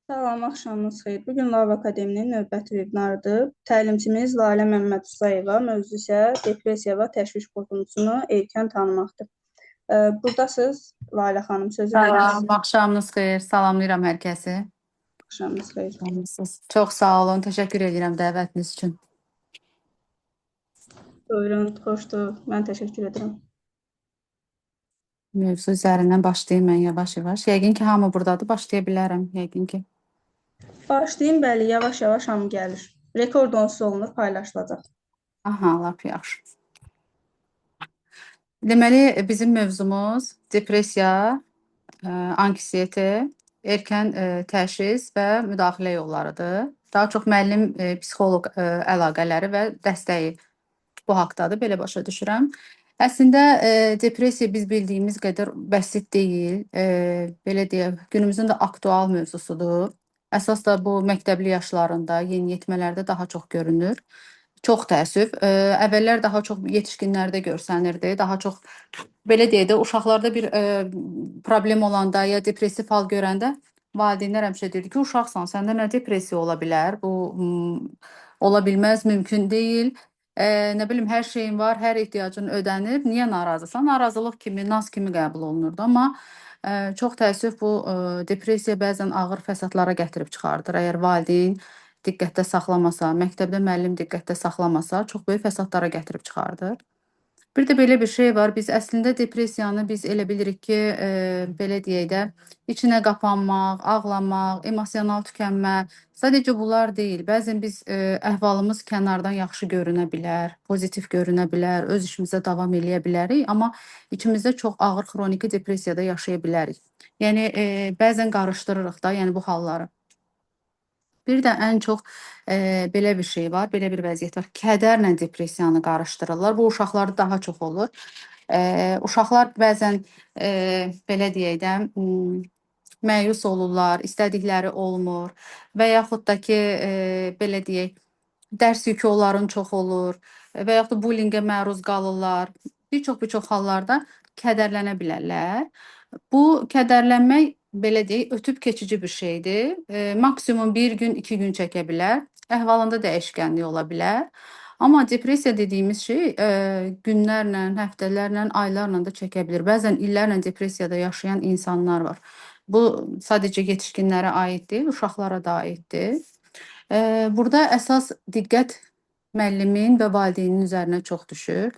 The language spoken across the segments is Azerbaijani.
Salam, axşamınız xeyir. Bu gün Lav Akademinin növbəti vebinarıdır. Təlimçimiz Lalə Məmmədusayeva, mövzu isə depressiya və təşviş pozuntusunu erkən tanımaqdır. Buradasınız Lalə xanım, sözü verirəm. Salam, axşamınız xeyir. Salamlayıram hər kəsi. Axşamınız xeyir. Çox sağ olun, təşəkkür edirəm dəvətiniz üçün. Buyurun, xoşdur. Mən təşəkkür edirəm. Mövzu üzərindən başlayayım mən yavaş-yavaş. Yəqin ki, hamı buradadır, başlaya bilərəm, yəqin ki. Başlayın, bəli, yavaş-yavaş hamı gəlir. Rekord onsuz olunur, paylaşılacaq. Aha, lap yaxşı. Deməli, bizim mövzumuz depressiya, anksiyete, erkən təşxis və müdaxilə yollarıdır. Daha çox müəllim, psixoloq əlaqələri və dəstəyi bu haqdadır, belə başa düşürəm. Əslində depressiya biz bildiyimiz qədər bəsit deyil. Belə deyək, günümüzün də aktual mövzusudur. Əsas da bu məktəbli yaşlarında, yeniyetmələrdə daha çox görünür. Çox təəssüf. Əvvəllər daha çox yetişkinlərdə görsənirdi. Daha çox belə deyək də uşaqlarda bir problem olanda ya depressiv hal görəndə valideynlər həmişə deyirdi ki, uşaqsan, səndə nə depressiya ola bilər? Bu ola bilməz, mümkün deyil. Nə bilim, hər şeyin var, hər ehtiyacın ödənir. Niyə narazısan? Narazılıq kimi, naz kimi qəbul olunurdu. Amma çox təəssüf bu depressiya bəzən ağır fəsadlara gətirib çıxardır. Əgər valideyn diqqətdə saxlamasa, məktəbdə müəllim diqqətdə saxlamasa, çox böyük fəsadlara gətirib çıxardır. Bir də belə bir şey var. Biz əslində depressiyanı biz elə bilirik ki, belə deyək də, içinə qapanmaq, ağlamaq, emosional tükənmə, sadəcə bunlar deyil. Bəzən biz əhvalımız kənardan yaxşı görünə bilər, pozitiv görünə bilər, öz işimizə davam eləyə bilərik, amma içimizdə çox ağır xroniki depressiyada yaşaya bilərik. Yəni bəzən qarışdırırıq da, yəni bu halları. Bir də ən çox belə bir şey var, belə bir vəziyyət var. Kədərlə depressiyanı qarışdırırlar. Bu uşaqlarda daha çox olur. Uşaqlar bəzən belə deyək də, məyus olurlar, istədikləri olmur və yaxud da ki, belə deyək, dərs yükü onların çox olur və yaxud da bullyingə məruz qalırlar. Bir çox hallarda kədərlənə bilərlər. Bu kədərlənmək belə deyək, ötüb keçici bir şeydir. Maksimum 1 gün, 2 gün çəkə bilər. Əhvalında dəyişkənlik ola bilər. Amma depressiya dediyimiz şey günlərlə, həftələrlə, aylarla da çəkə bilir. Bəzən illərlə depressiyada yaşayan insanlar var. Bu sadəcə yetişkinlərə aid deyil, uşaqlara da aiddir. Burada əsas diqqət müəllimin və valideynin üzərinə çox düşür.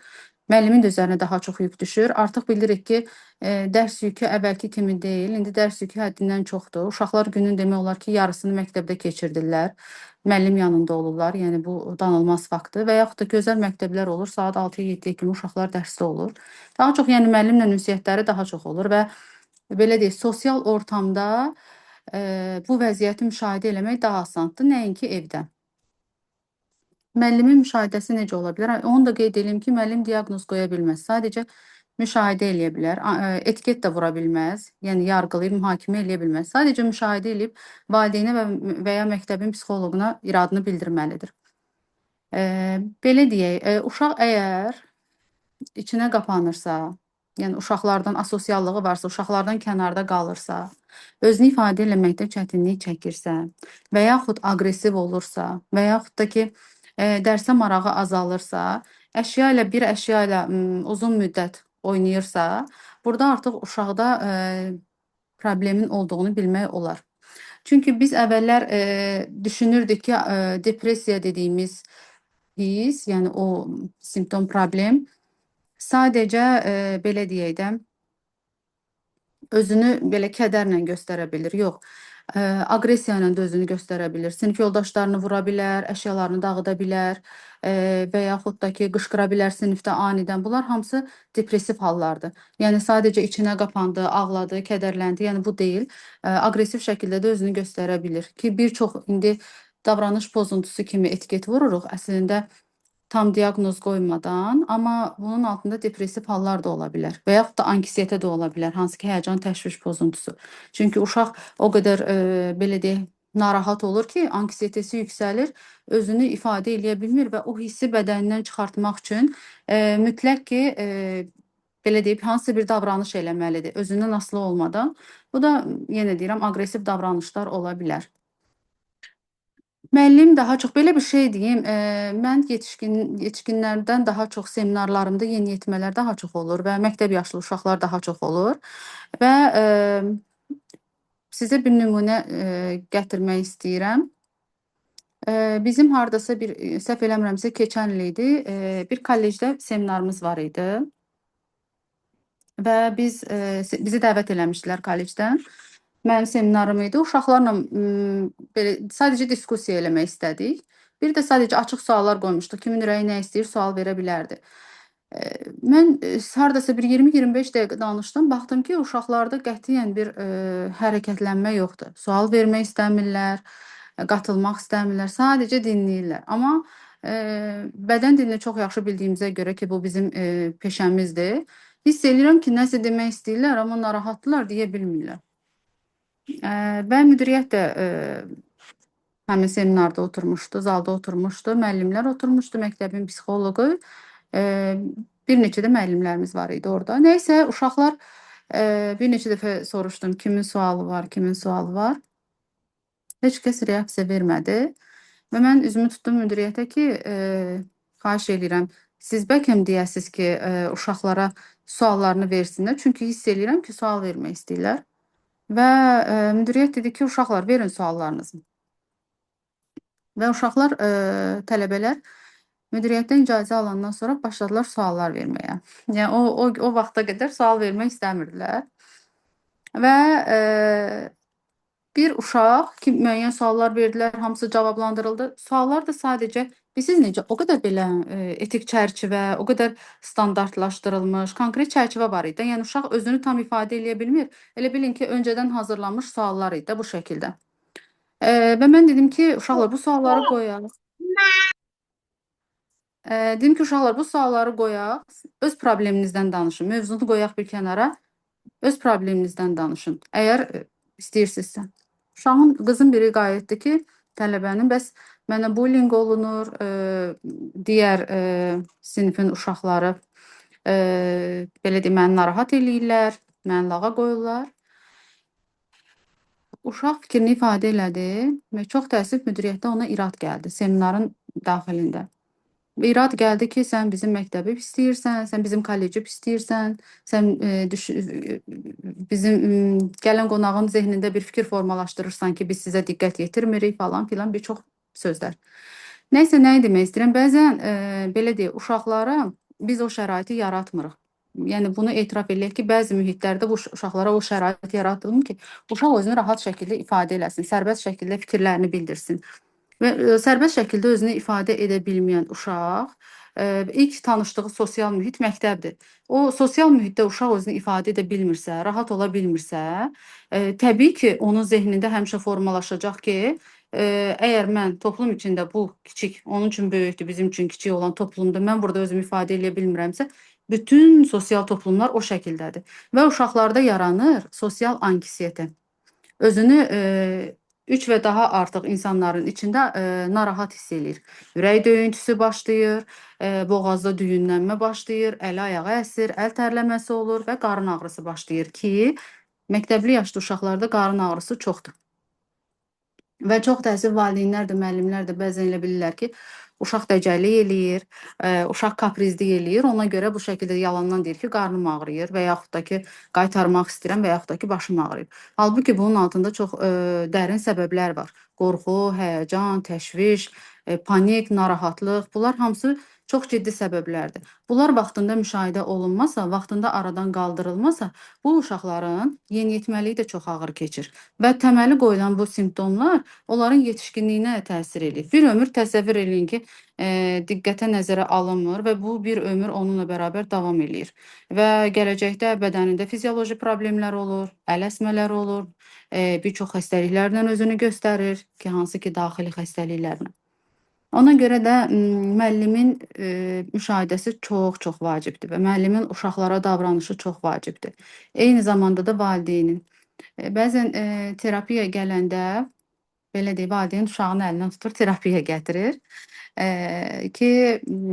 Müəllimin də üzərinə daha çox yük düşür. Artıq bilirik ki, dərs yükü əvvəlki kimi deyil. İndi dərs yükü həddindən çoxdur. Uşaqlar günün demək olar ki, yarısını məktəbdə keçirdirlər. Müəllim yanında olurlar. Yəni bu danılmaz faktdır. Və yaxud da gözəl məktəblər olur. Saat 6-7-yə kimi uşaqlar dərsdə olur. Daha çox yəni müəllimlə ünsiyyətləri daha çox olur və belə deyək, sosial ortamda bu vəziyyəti müşahidə eləmək daha asandır, nəinki evdə. Müəllimin müşahidəsi necə ola bilər? Onu da qeyd edeyim ki, müəllim diaqnoz qoya bilməz. Sadəcə müşahidə eləyə bilər. Etiket də vura bilməz. Yəni yargılayıb mühakimə eləyə bilməz. Sadəcə müşahidə eləyib valideynə və ya məktəbin psixoloquna iradını bildirməlidir. Belə deyək, uşaq əgər içinə qapanırsa, yəni uşaqlardan asosiallığı varsa, uşaqlardan kənarda qalırsa, özünü ifadə eləməkdə çətinlik çəkirsə və yaxud aqressiv olursa və yaxud da ki, dərsə marağı azalırsa, bir əşya ilə uzun müddət oynayırsa, burada artıq uşaqda problemin olduğunu bilmək olar. Çünki biz əvvəllər düşünürdük ki, depressiya dediyimiz his, yəni o simptom problem sadəcə belə deyək də, özünü belə kədərlə göstərə bilir. Yox, aqressiya ilə də özünü göstərə bilir. Sinif yoldaşlarını vura bilər, əşyalarını dağıda bilər və yaxud da ki, qışqıra bilər sinifdə anidən. Bunlar hamısı depressiv hallardır. Yəni sadəcə içinə qapandı, ağladı, kədərləndi. Yəni bu deyil. Aqressiv şəkildə də özünü göstərə bilir ki, bir çox indi davranış pozuntusu kimi etiket vururuq. Əslində tam diaqnoz qoymadan, amma bunun altında depressiv hallar da ola bilər və yaxud da anksiyetə də ola bilər, hansı ki, həyəcan təşviş pozuntusu. Çünki uşaq o qədər belə deyək, narahat olur ki, anksiyetesi yüksəlir, özünü ifadə eləyə bilmir və o hissi bədənindən çıxartmaq üçün mütləq ki, belə deyib, hansısa bir davranış eləməlidir, özündən asılı olmadan. Bu da, yenə deyirəm, aqressiv davranışlar ola bilər. Müəllim daha çox belə bir şey deyim, mən yetişkinlərdən daha çox seminarlarımda yeniyetmələr daha çox olur və məktəb yaşlı uşaqlar daha çox olur və sizə bir nümunə gətirmək istəyirəm. Bizim hardasa bir səhv eləmirəmsə keçən il idi, bir kollecdə seminarımız var idi və bizi dəvət eləmişdilər kollecdən. Mənim seminarım idi. Uşaqlarla belə sadəcə diskussiya eləmək istədik. Bir də sadəcə açıq suallar qoymuşduq. Kimin ürəyi nə istəyir, sual verə bilərdi. Mən hardasa bir 20-25 dəqiqə danışdım. Baxdım ki, uşaqlarda qətiyyən bir hərəkətlənmə yoxdur. Sual vermək istəmirlər, qatılmaq istəmirlər, sadəcə dinləyirlər. Amma bədən dilini çox yaxşı bildiyimizə görə ki, bu bizim peşəmizdir. Hiss eləyirəm ki, nəsə demək istəyirlər, amma narahatdırlar, deyə bilmirlər. Və müdiriyyət də həmin seminarda oturmuşdu, zalda oturmuşdu, müəllimlər oturmuşdu, məktəbin psixoloqu, bir neçə də müəllimlərimiz var idi orada. Nəysə, uşaqlar bir neçə dəfə soruşdum, kimin sualı var, kimin sualı var. Heç kəs reaksiya vermədi və mən üzümü tutdum müdiriyyətə ki, xahiş edirəm, siz bəlkə deyəsiz ki, uşaqlara suallarını versinlər, çünki hiss eləyirəm ki, sual vermək istəyirlər. Və müdiriyyət dedi ki, uşaqlar verin suallarınızı. Və uşaqlar, tələbələr müdiriyyətdən icazə alandan sonra başladılar suallar verməyə. Yəni o vaxta qədər sual vermək istəmirdilər. Və bir uşaq ki, müəyyən suallar verdilər, hamısı cavablandırıldı. Suallar da sadəcə bilirsiniz necə, o qədər belə etik çərçivə, o qədər standartlaşdırılmış, konkret çərçivə var idi. Yəni uşaq özünü tam ifadə eləyə bilmir. Elə bilin ki, öncədən hazırlanmış suallar idi də bu şəkildə. Və mən dedim ki, uşaqlar bu sualları qoyaq. Dedim ki, uşaqlar bu sualları qoyaq, öz probleminizdən danışın, mövzunu qoyaq bir kənara, öz probleminizdən danışın. Əgər istəyirsinizsə. Uşağın, qızın biri qayıtdı ki, tələbənin, bəs mənə bullying olunur, digər sinifin uşaqları belə deyim, məni narahat eləyirlər, məni lağa qoyurlar. Uşaq fikrini ifadə elədi və çox təəssüf müdiriyyətdə ona irad gəldi seminarın daxilində. İrad gəldi ki, sən bizim məktəbi pisləyirsən, sən bizim kolleci pisləyirsən, sən bizim gələn qonağın zehnində bir fikir formalaşdırırsan ki, biz sizə diqqət yetirmirik falan filan bir çox sözlər. Nəysə, nəyi demək istəyirəm? Bəzən belə deyək, uşaqlara biz o şəraiti yaratmırıq. Yəni bunu etiraf eləyək ki, bəzi mühitlərdə bu uşaqlara o şərait yaradılmır ki, uşaq özünü rahat şəkildə ifadə eləsin, sərbəst şəkildə fikirlərini bildirsin. Və sərbəst şəkildə özünü ifadə edə bilməyən uşaq ilk tanışdığı sosial mühit məktəbdir. O sosial mühitdə uşaq özünü ifadə edə bilmirsə, rahat ola bilmirsə, təbii ki, onun zehnində həmişə formalaşacaq ki, əgər mən toplum içində bu kiçik, onun üçün böyükdür, bizim üçün kiçik olan toplumda mən burada özümü ifadə edə bilmirəmsə, bütün sosial toplumlar o şəkildədir və uşaqlarda yaranır sosial anksiyete. Özünü 3 və daha artıq insanların içində narahat hiss eləyir. Ürək döyüntüsü başlayır, boğazda düyünlənmə başlayır, əli ayağı əsir, əl tərləməsi olur və qarın ağrısı başlayır ki, məktəbli yaşlı uşaqlarda qarın ağrısı çoxdur. Və çox təəssüf valideynlər də, müəllimlər də bəzən elə bilirlər ki, uşaq dəcəllik eləyir, uşaq kaprizlik eləyir, ona görə bu şəkildə yalandan deyir ki, qarnım ağrıyır və yaxud da ki, qaytarmaq istəyirəm və yaxud da ki, başım ağrıyır. Halbuki bunun altında çox dərin səbəblər var. Qorxu, həyəcan, təşviş, panik, narahatlıq, bunlar hamısı çox ciddi səbəblərdir. Bunlar vaxtında müşahidə olunmasa, vaxtında aradan qaldırılmasa, bu uşaqların yeniyetməliyi də çox ağır keçir. Və təməli qoyulan bu simptomlar onların yetişkinliyinə də təsir edir. Bir ömür təsəvvür eləyin ki, diqqətə nəzərə alınmır və bu bir ömür onunla bərabər davam eləyir. Və gələcəkdə bədənində fizioloji problemlər olur, əl əsmələr olur, bir çox xəstəliklərlə özünü göstərir ki, hansı ki, daxili xəstəliklərlə. Ona görə də müəllimin müşahidəsi çox vacibdir və müəllimin uşaqlara davranışı çox vacibdir. Eyni zamanda da valideynin. Bəzən terapiyaya gələndə belə deyək, valideyn uşağın əlindən tutur, terapiyaya gətirir. Ki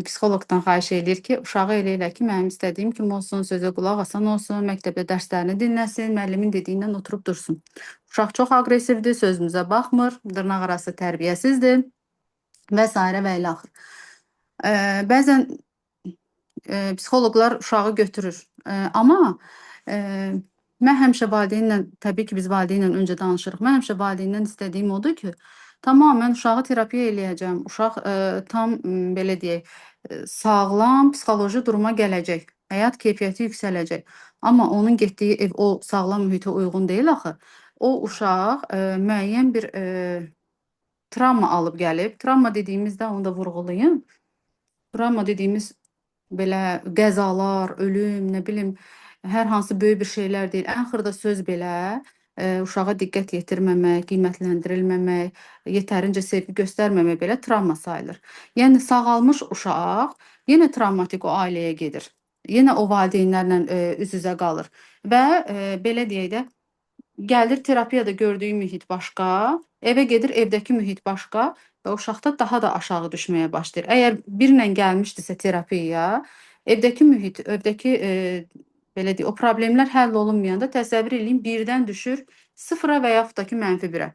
psixoloqdan xahiş eləyir ki, uşağı elə elə ki, mənim istədiyim kimi olsun, sözə qulaq asan olsun, məktəbdə dərslərini dinləsin, müəllimin dediyindən oturub dursun. Uşaq çox aqressivdir, sözümüzə baxmır, dırnaqarası tərbiyəsizdir və s. və ilə axır. Bəzən psixoloqlar uşağı götürür. Amma mən həmişə valideynlə, təbii ki, biz valideynlə öncə danışırıq. Mən həmişə valideyndən istədiyim odur ki, tamam, mən uşağı terapiya eləyəcəm. Uşaq tam belə deyək, sağlam psixoloji duruma gələcək. Həyat keyfiyyəti yüksələcək. Amma onun getdiyi ev o sağlam mühitə uyğun deyil axı. O uşaq müəyyən bir travma alıb gəlib. Travma dediyimizdə onu da vurğulayım. Travma dediyimiz belə qəzalar, ölüm, nə bilim, hər hansı böyük bir şeylər deyil. Ən xırda söz belə uşağa diqqət yetirməmək, qiymətləndirilməmək, yetərincə sevgi göstərməmək belə travma sayılır. Yəni sağalmış uşaq yenə travmatik o ailəyə gedir. Yenə o valideynlərlə üz-üzə qalır və belə deyək də gəlir terapiyada gördüyü mühit başqa, evə gedir, evdəki mühit başqa və uşaqda daha da aşağı düşməyə başlayır. Əgər birlə gəlmişdisə terapiyaya, evdəki mühit, evdəki belə deyək, o problemlər həll olunmayanda təsəvvür eləyin, birdən düşür 0-a və yaxud da ki, -1-ə.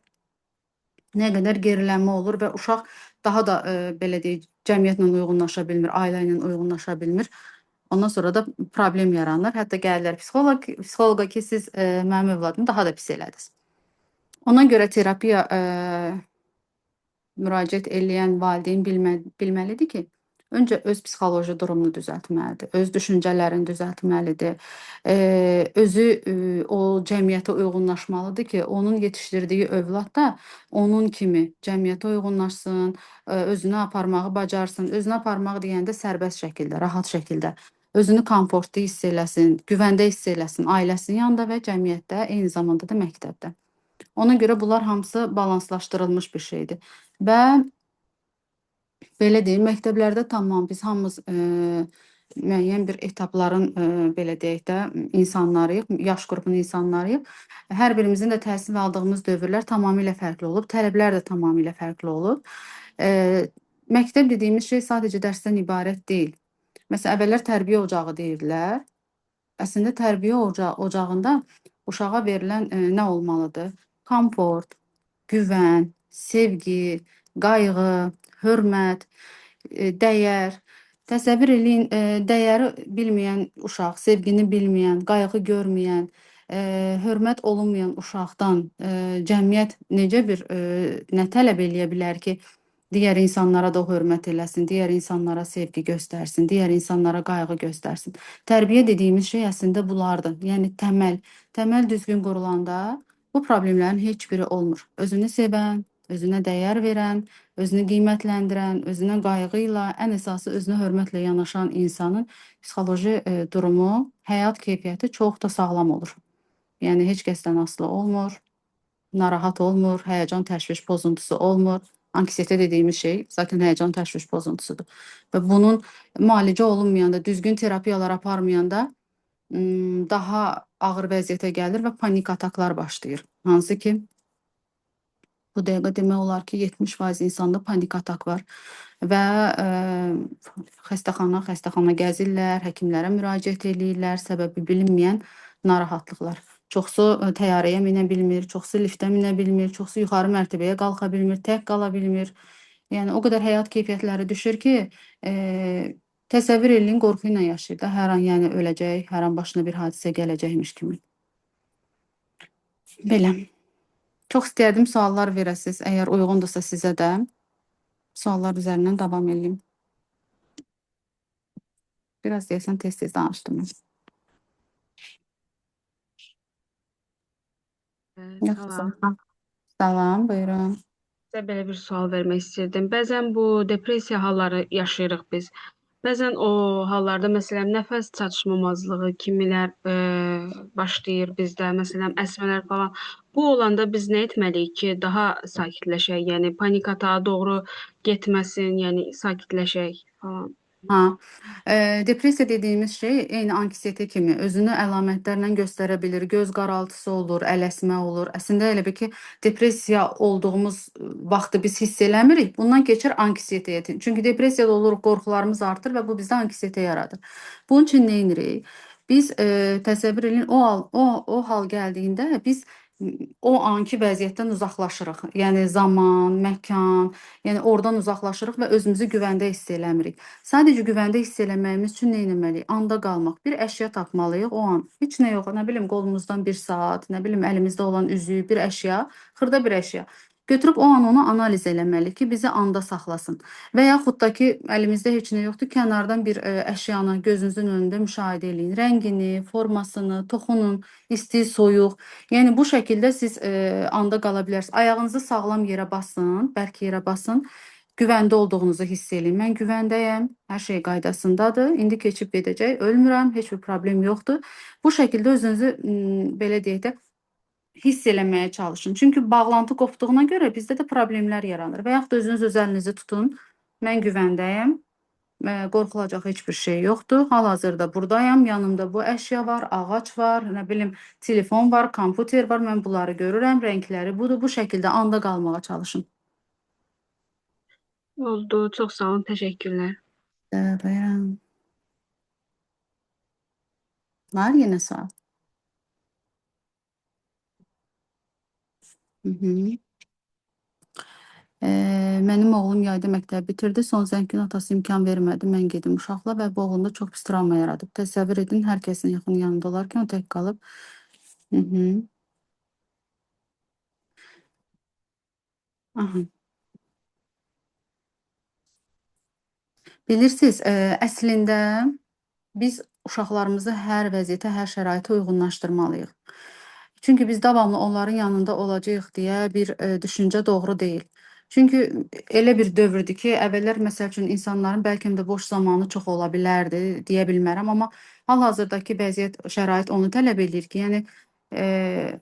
Nə qədər gerilənmə olur və uşaq daha da belə deyək, cəmiyyətlə uyğunlaşa bilmir, ailə ilə uyğunlaşa bilmir. Ondan sonra da problem yaranır. Hətta gəlirlər psixoloqa ki, siz mənim övladımı daha da pis elədiniz. Ona görə terapiya müraciət eləyən valideyn bilməlidir ki, öncə öz psixoloji durumunu düzəltməlidir, öz düşüncələrini düzəltməlidir, özü o cəmiyyətə uyğunlaşmalıdır ki, onun yetişdirdiyi övlad da onun kimi cəmiyyətə uyğunlaşsın, özünü aparmağı bacarsın. Özünü aparmaq deyəndə sərbəst şəkildə, rahat şəkildə, özünü komfortlu hiss eləsin, güvəndə hiss eləsin, ailəsinin yanında və cəmiyyətdə, eyni zamanda da məktəbdə. Ona görə bunlar hamısı balanslaşdırılmış bir şeydir. Və belə deyim, məktəblərdə tamam biz hamımız müəyyən bir etapların belə deyək də insanlarıyıq, yaş qrupunun insanlarıyıq. Hər birimizin də təhsil aldığımız dövrlər tamamilə fərqli olub, tələblər də tamamilə fərqli olub. Məktəb dediyimiz şey sadəcə dərsdən ibarət deyil. Məsələn, əvvəllər tərbiyə ocağı deyirlər. Əslində tərbiyə ocağında uşağa verilən nə olmalıdır? Komfort, güvən, sevgi, qayğı, hörmət, dəyər. Təsəvvür eləyin, dəyəri bilməyən uşaq, sevgini bilməyən, qayğı görməyən, hörmət olunmayan uşaqdan cəmiyyət necə bir nə tələb eləyə bilər ki, digər insanlara da hörmət eləsin, digər insanlara sevgi göstərsin, digər insanlara qayğı göstərsin. Tərbiyə dediyimiz şey əslində bunlardır. Yəni təməl düzgün qurulanda bu problemlərin heç biri olmur. Özünü sevən, özünə dəyər verən, özünü qiymətləndirən, özünə qayğı ilə, ən əsası özünə hörmətlə yanaşan insanın psixoloji durumu, həyat keyfiyyəti çox da sağlam olur. Yəni heç kəsdən asılı olmur, narahat olmur, həyəcan təşviş pozuntusu olmur. Anksiyete dediyimiz şey zaten həyəcan təşviş pozuntusudur. Və bunun müalicə olunmayanda, düzgün terapiyalar aparmayanda daha ağır vəziyyətə gəlir və panik ataklar başlayır. Hansı ki, bu dəqiqə demək olar ki, 70% insanda panik atak var və xəstəxana gəzirlər, həkimlərə müraciət eləyirlər, səbəbi bilinməyən narahatlıqlar. Çoxsu təyyarəyə minə bilmir, çoxsu liftə minə bilmir, çoxsu yuxarı mərtəbəyə qalxa bilmir, tək qala bilmir. Yəni o qədər həyat keyfiyyətləri düşür ki, təsəvvür eləyin, qorxu ilə yaşayır da, hər an yəni öləcək, hər an başına bir hadisə gələcəkmiş kimi. Belə. Çox istəyərdim suallar verəsiz, əgər uyğundursa sizə də suallar üzərindən davam edeyim. Biraz deyəsən tez-tez danışdım. Salam. Salam, buyurun. Sizə belə bir sual vermək istirdim. Bəzən bu depressiya halları yaşayırıq biz. Bəzən o hallarda məsələn nəfəs çatışmamazlığı kimilər başlayır bizdə, məsələn əsmələr falan. Bu olanda biz nə etməliyik ki, daha sakitləşək, yəni panik atağa doğru getməsin, yəni sakitləşək falan. Ha, depressiya dediyimiz şey eyni anksiyete kimi özünü əlamətlərlə göstərə bilir. Göz qaraltısı olur, ələsmə olur. Əslində elə bil ki, depressiya olduğumuz vaxtı biz hiss eləmirik. Bundan keçir anksiyetəyə. Çünki depressiyada oluruq, qorxularımız artır və bu bizdə anksiyete yaradır. Bunun üçün nə edirik? Biz təsəvvür edin, o hal gəldiyində biz o anki vəziyyətdən uzaqlaşırıq. Yəni zaman, məkan, yəni oradan uzaqlaşırıq və özümüzü güvəndə hiss eləmirik. Sadəcə güvəndə hiss eləməyimiz üçün nə etməliyik? Anda qalmaq. Bir əşya tapmalıyıq o an. Heç nə yox, nə bilim qolumuzdan bir saat, nə bilim əlimizdə olan üzük, bir əşya, xırda bir əşya. Götürüb o an onu analiz eləməliyik ki, bizi anda saxlasın. Və yaxud da ki, əlimizdə heç nə yoxdur, kənardan bir əşyanı gözünüzün önündə müşahidə eləyin. Rəngini, formasını, toxunun, isti, soyuq. Yəni bu şəkildə siz anda qala bilərsiniz. Ayağınızı sağlam yerə basın, bərk yerə basın. Güvəndə olduğunuzu hiss eləyin. Mən güvəndəyəm, hər şey qaydasındadır. İndi keçib gedəcək, ölmürəm, heç bir problem yoxdur. Bu şəkildə özünüzü belə deyək də hiss eləməyə çalışın. Çünki bağlantı qopduğuna görə bizdə də problemlər yaranır. Və yaxud da özünüz öz əlinizi tutun. Mən güvəndəyəm. Qorxulacaq heç bir şey yoxdur. Hal-hazırda burdayam. Yanımda bu əşya var, ağac var, nə bilim, telefon var, kompüter var. Mən bunları görürəm, rəngləri budur. Bu şəkildə anda qalmağa çalışın. Oldu. Çox sağ olun. Təşəkkürlər. Bəyəm. Var yenə sual. Hı -hı. Mənim oğlum yayda məktəbi bitirdi. Son zəngin atası imkan vermədi. Mən gedim uşaqla və bu oğlunda çox pis travma yaradıb. Təsəvvür edin, hər kəsin yaxın yanında olarkən o tək qalıb. Hı -hı. Aha. Bilirsiniz, əslində biz uşaqlarımızı hər vəziyyətə, hər şəraitə uyğunlaşdırmalıyıq. Çünki biz davamlı onların yanında olacağıq deyə bir düşüncə doğru deyil. Çünki elə bir dövrdür ki, əvvəllər məsəl üçün insanların bəlkə də boş zamanı çox ola bilərdi, deyə bilmərəm, amma hal-hazırdakı vəziyyət, şərait onu tələb eləyir ki, yəni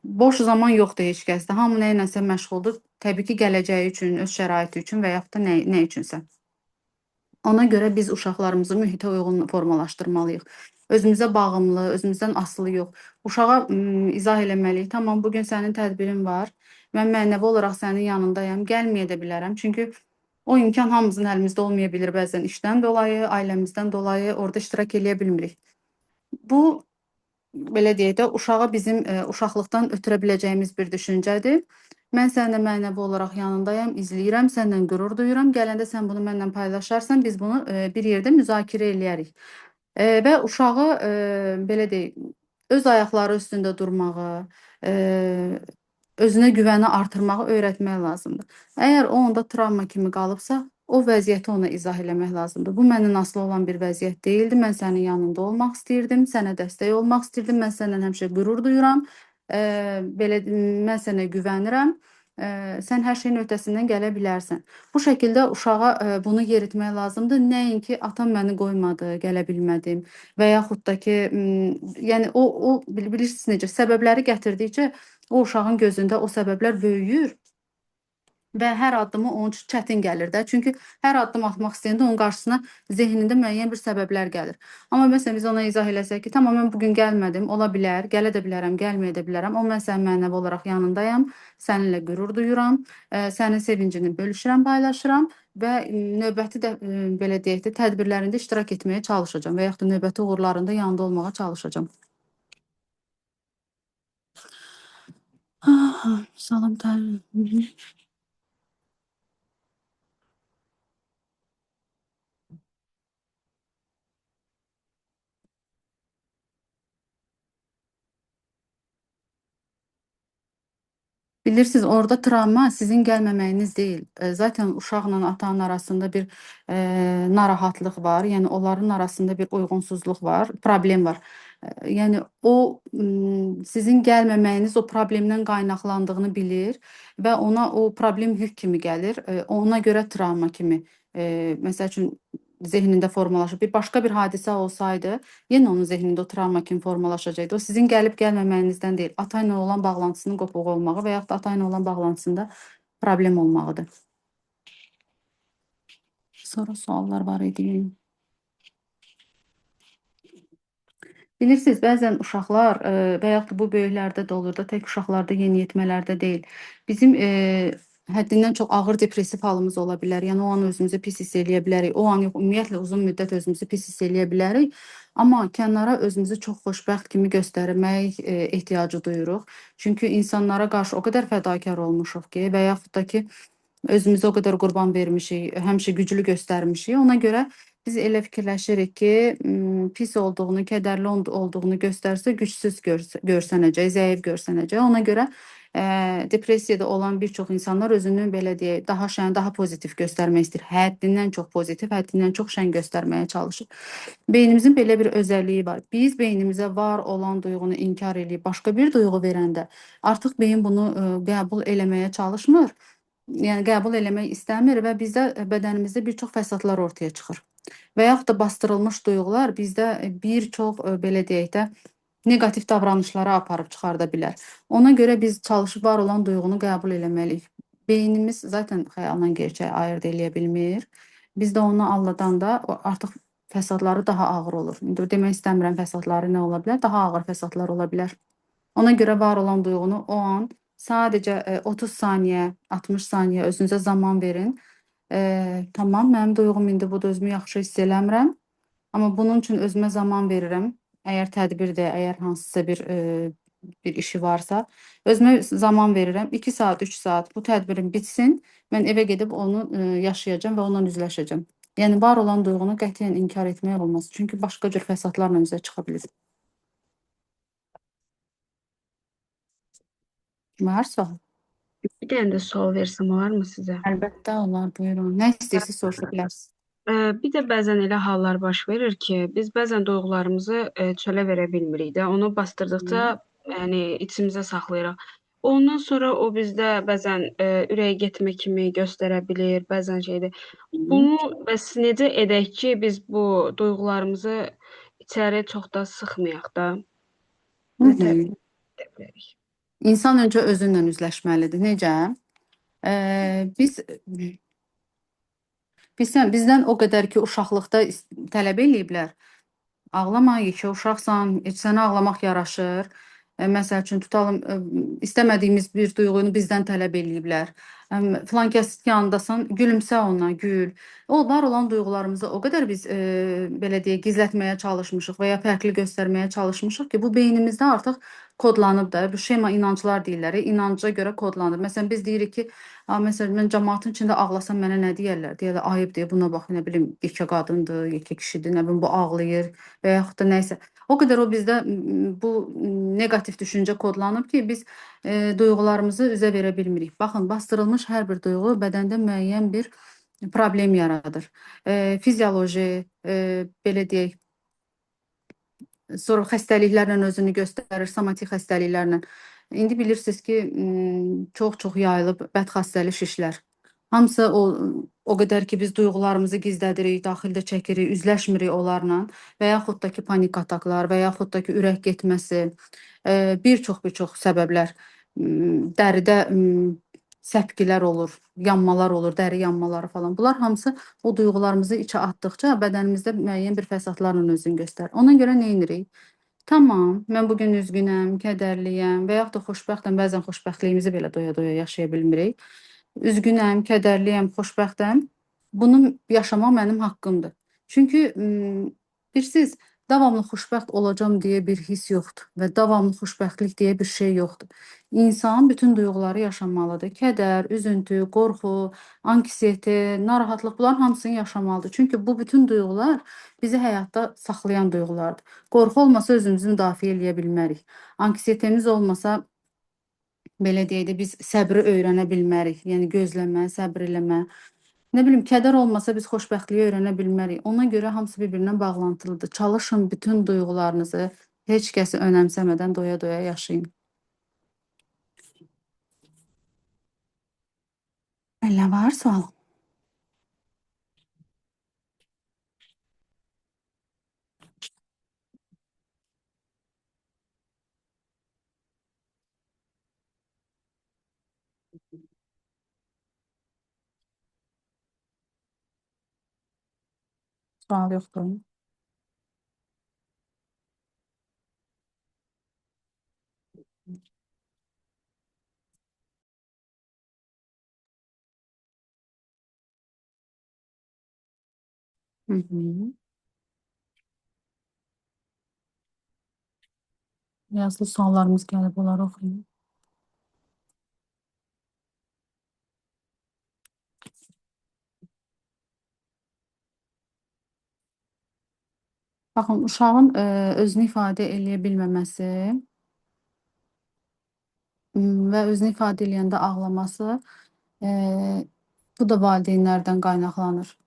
boş zaman yoxdur heç kəsdə. Hamı nə iləsə məşğuldur. Təbii ki, gələcəyi üçün, öz şəraiti üçün və yaxud da nə üçünsə. Ona görə biz uşaqlarımızı mühitə uyğun formalaşdırmalıyıq. Özümüzə bağımlı, özümüzdən asılı yox. Uşağa izah eləməliyik. Tamam, bugün sənin tədbirin var. Mən mənəvi olaraq sənin yanındayam. Gəlməyə də bilərəm. Çünki o imkan hamımızın əlimizdə olmaya bilir bəzən işdən dolayı, ailəmizdən dolayı orada iştirak eləyə bilmirik. Bu belə deyək də, uşağa bizim uşaqlıqdan ötürə biləcəyimiz bir düşüncədir. Mən səninlə mənəvi olaraq yanındayam, izləyirəm, səndən qürur duyuram. Gələndə sən bunu mənlə paylaşarsan, biz bunu bir yerdə müzakirə eləyərik. Və uşağı belə deyək, öz ayaqları üstündə durmağı, özünə güvəni artırmağı öyrətmək lazımdır. Əgər o onda travma kimi qalıbsa, o vəziyyəti ona izah eləmək lazımdır. Bu məndən asılı olan bir vəziyyət deyildi. Mən sənin yanında olmaq istəyirdim, sənə dəstək olmaq istəyirdim. Mən səndən həmişə qürur duyuram. Belə mən sənə güvənirəm. Sən hər şeyin öhdəsindən gələ bilərsən. Bu şəkildə uşağa bunu yeritmək lazımdır. Nəinki atam məni qoymadı, gələ bilmədim və yaxud da ki, yəni o bilirsiniz necə səbəbləri gətirdikcə o uşağın gözündə o səbəblər böyüyür və hər addımı onun üçün çətin gəlir də. Çünki hər addım atmaq istəyəndə onun qarşısına zehnində müəyyən bir səbəblər gəlir. Amma məsələn biz ona izah eləsək ki, tamam mən bu gün gəlmədim, ola bilər, gələ də bilərəm, gəlməyə də bilərəm, amma mən sənin mənəvi olaraq yanındayam, səninlə qürur duyuram, sənin sevincini bölüşürəm, paylaşıram və növbəti də belə deyək də tədbirlərində iştirak etməyə çalışacağam və yaxud da növbəti uğurlarında yanında olmağa çalışacağam. Salam təlim. Bilirsiniz, orada travma sizin gəlməməyiniz deyil. Zaten uşaqla atanın arasında bir narahatlıq var. Yəni onların arasında bir uyğunsuzluq var, problem var. Yəni o sizin gəlməməyiniz o problemdən qaynaqlandığını bilir və ona o problem yük kimi gəlir. Ona görə travma kimi məsəl üçün zehnində formalaşır. Bir başqa bir hadisə olsaydı, yenə onun zehnində o travma kimi formalaşacaqdı. O sizin gəlib gəlməməyinizdən deyil, ata ilə olan bağlantısının qopuğu olmağı və yaxud da ata ilə olan bağlantısında problem olmağıdır. Sonra suallar var idi. Bilirsiniz, bəzən uşaqlar və yaxud da bu böyüklərdə də olur da, tək uşaqlarda, yeniyetmələrdə deyil. Bizim həddindən çox ağır depressiv halımız ola bilər. Yəni o an özümüzü pis hiss eləyə bilərik. O an yox, ümumiyyətlə uzun müddət özümüzü pis hiss eləyə bilərik. Amma kənara özümüzü çox xoşbəxt kimi göstərmək ehtiyacı duyuruq. Çünki insanlara qarşı o qədər fədakar olmuşuq ki, və yaxud da ki, özümüzə o qədər qurban vermişik, həmişə güclü göstərmişik. Ona görə biz elə fikirləşirik ki, pis olduğunu, kədərli olduğunu göstərsə gücsüz görsənəcək, zəif görsənəcək. Ona görə depressiyada olan bir çox insanlar özünü belə deyək, daha şən, daha pozitiv göstərmək istəyir. Həddindən çox pozitiv, həddindən çox şən göstərməyə çalışır. Beynimizin belə bir özəlliyi var. Biz beynimizə var olan duyğunu inkar eləyib başqa bir duyğu verəndə, artıq beyin bunu qəbul eləməyə çalışmır. Yəni qəbul eləmək istəmir və bizdə bədənimizdə bir çox fəsadlar ortaya çıxır. Və yaxud da bastırılmış duyğular bizdə bir çox belə deyək də neqativ davranışlara aparıb çıxarda bilər. Ona görə biz çalışıb var olan duyğunu qəbul eləməliyik. Beynimiz zaten xəyaldan gerçəyi ayırd eləyə bilmir. Biz də onu aldadanda artıq fəsadları daha ağır olur. İndi demək istəmirəm fəsadları nə ola bilər? Daha ağır fəsadlar ola bilər. Ona görə var olan duyğunu o an sadəcə 30 saniyə, 60 saniyə özünüzə zaman verin. Tamam, mənim duyğum indi budur, özümü yaxşı hiss eləmirəm, amma bunun üçün özümə zaman verirəm. Əgər tədbirdir, əgər hansısa bir işi varsa, özümə zaman verirəm. 2 saat, 3 saat bu tədbirim bitsin, mən evə gedib onu yaşayacağam və onunla üzləşəcəm. Yəni var olan duyğunu qətiyyən inkar etmək olmaz. Çünki başqa cür fəsadlarla üzə çıxa bilir. Var sual? Bir dənə də sual versəm olarmı sizə? Əlbəttə olar, buyurun. Nə istəyirsiniz soruşa bilərsiniz. Bir də bəzən elə hallar baş verir ki, biz bəzən duyğularımızı çölə verə bilmirik də. Onu bastırdıqca, yəni içimizə saxlayırıq. Ondan sonra o bizdə bəzən ürəyə getmə kimi göstərə bilir, bəzən şeydir. Bunu bəs necə edək ki, biz bu duyğularımızı içəri çox da sıxmayaq da? Hı Nə -hı. edə bilərik? İnsan öncə özünlə üzləşməlidir. Necə? Biz bizdən o qədər ki, uşaqlıqda tələb eləyiblər. Ağlama, yekə uşaqsan, heç sənə ağlamaq yaraşır. Məsəl üçün tutalım, istəmədiyimiz bir duyğunu bizdən tələb eləyiblər. Filan kəs yanındasan, gülümsə ona, gül. O var olan duyğularımızı o qədər biz belə deyək, gizlətməyə çalışmışıq və ya fərqli göstərməyə çalışmışıq ki, bu beynimizdə artıq kodlanıb da. Bu şema inanclar deyirlər, inanca görə kodlanıb. Məsələn, biz deyirik ki, məsələn, mən cəmaatın içində ağlasam mənə nə deyərlər? Deyərlər, ayıb deyə buna bax, nə bilim, yekə qadındır, yekə kişidir, nə bilim, bu ağlayır və yaxud da nəysə. O qədər o bizdə bu neqativ düşüncə kodlanıb ki, biz duyğularımızı üzə verə bilmirik. Baxın, bastırılmış hər bir duyğu bədəndə müəyyən bir problem yaradır. Fizioloji, belə deyək, sonra xəstəliklərlə özünü göstərir, somatik xəstəliklərlə. İndi bilirsiniz ki, çox-çox yayılıb bədxassəli şişlər. Hamısı o qədər ki, biz duyğularımızı gizlədirik, daxildə çəkirik, üzləşmirik onlarla və yaxud da ki, panik ataklar və yaxud da ki, ürək getməsi, bir çox səbəblər, dəridə səpgilər olur, yanmalar olur, dəri yanmaları falan. Bunlar hamısı o duyğularımızı içə atdıqca bədənimizdə müəyyən bir fəsadlarla özünü göstərir. Ona görə nə edirik? Tamam, mən bu gün üzgünəm, kədərliyəm və yaxud da xoşbəxtəm. Bəzən xoşbəxtliyimizi belə doya-doya yaşaya bilmirik. Üzgünəm, kədərliyəm, xoşbəxtəm. Bunu yaşamaq mənim haqqımdır. Çünki bilirsiniz, davamlı xoşbəxt olacam deyə bir hiss yoxdur və davamlı xoşbəxtlik deyə bir şey yoxdur. İnsan bütün duyğuları yaşamalıdır. Kədər, üzüntü, qorxu, anksiyete, narahatlıq bunların hamısını yaşamalıdır. Çünki bu bütün duyğular bizi həyatda saxlayan duyğulardır. Qorxu olmasa özümüzü müdafiə eləyə bilmərik. Anksiyetemiz olmasa belə deyək də biz səbri öyrənə bilmərik. Yəni gözləmə, səbr eləmə. Nə bilim, kədər olmasa biz xoşbəxtliyi öyrənə bilmərik. Ona görə hamısı bir-birinə bağlantılıdır. Çalışın bütün duyğularınızı heç kəsi önəmsəmədən doya-doya yaşayın. Elə var sual? Sual yoxdur. Hı -hı. Yazılı suallarımız gəlib, onları oxuyun. Baxın, uşağın özünü ifadə eləyə bilməməsi və özünü ifadə eləyəndə ağlaması, e, bu da valideynlərdən qaynaqlanır.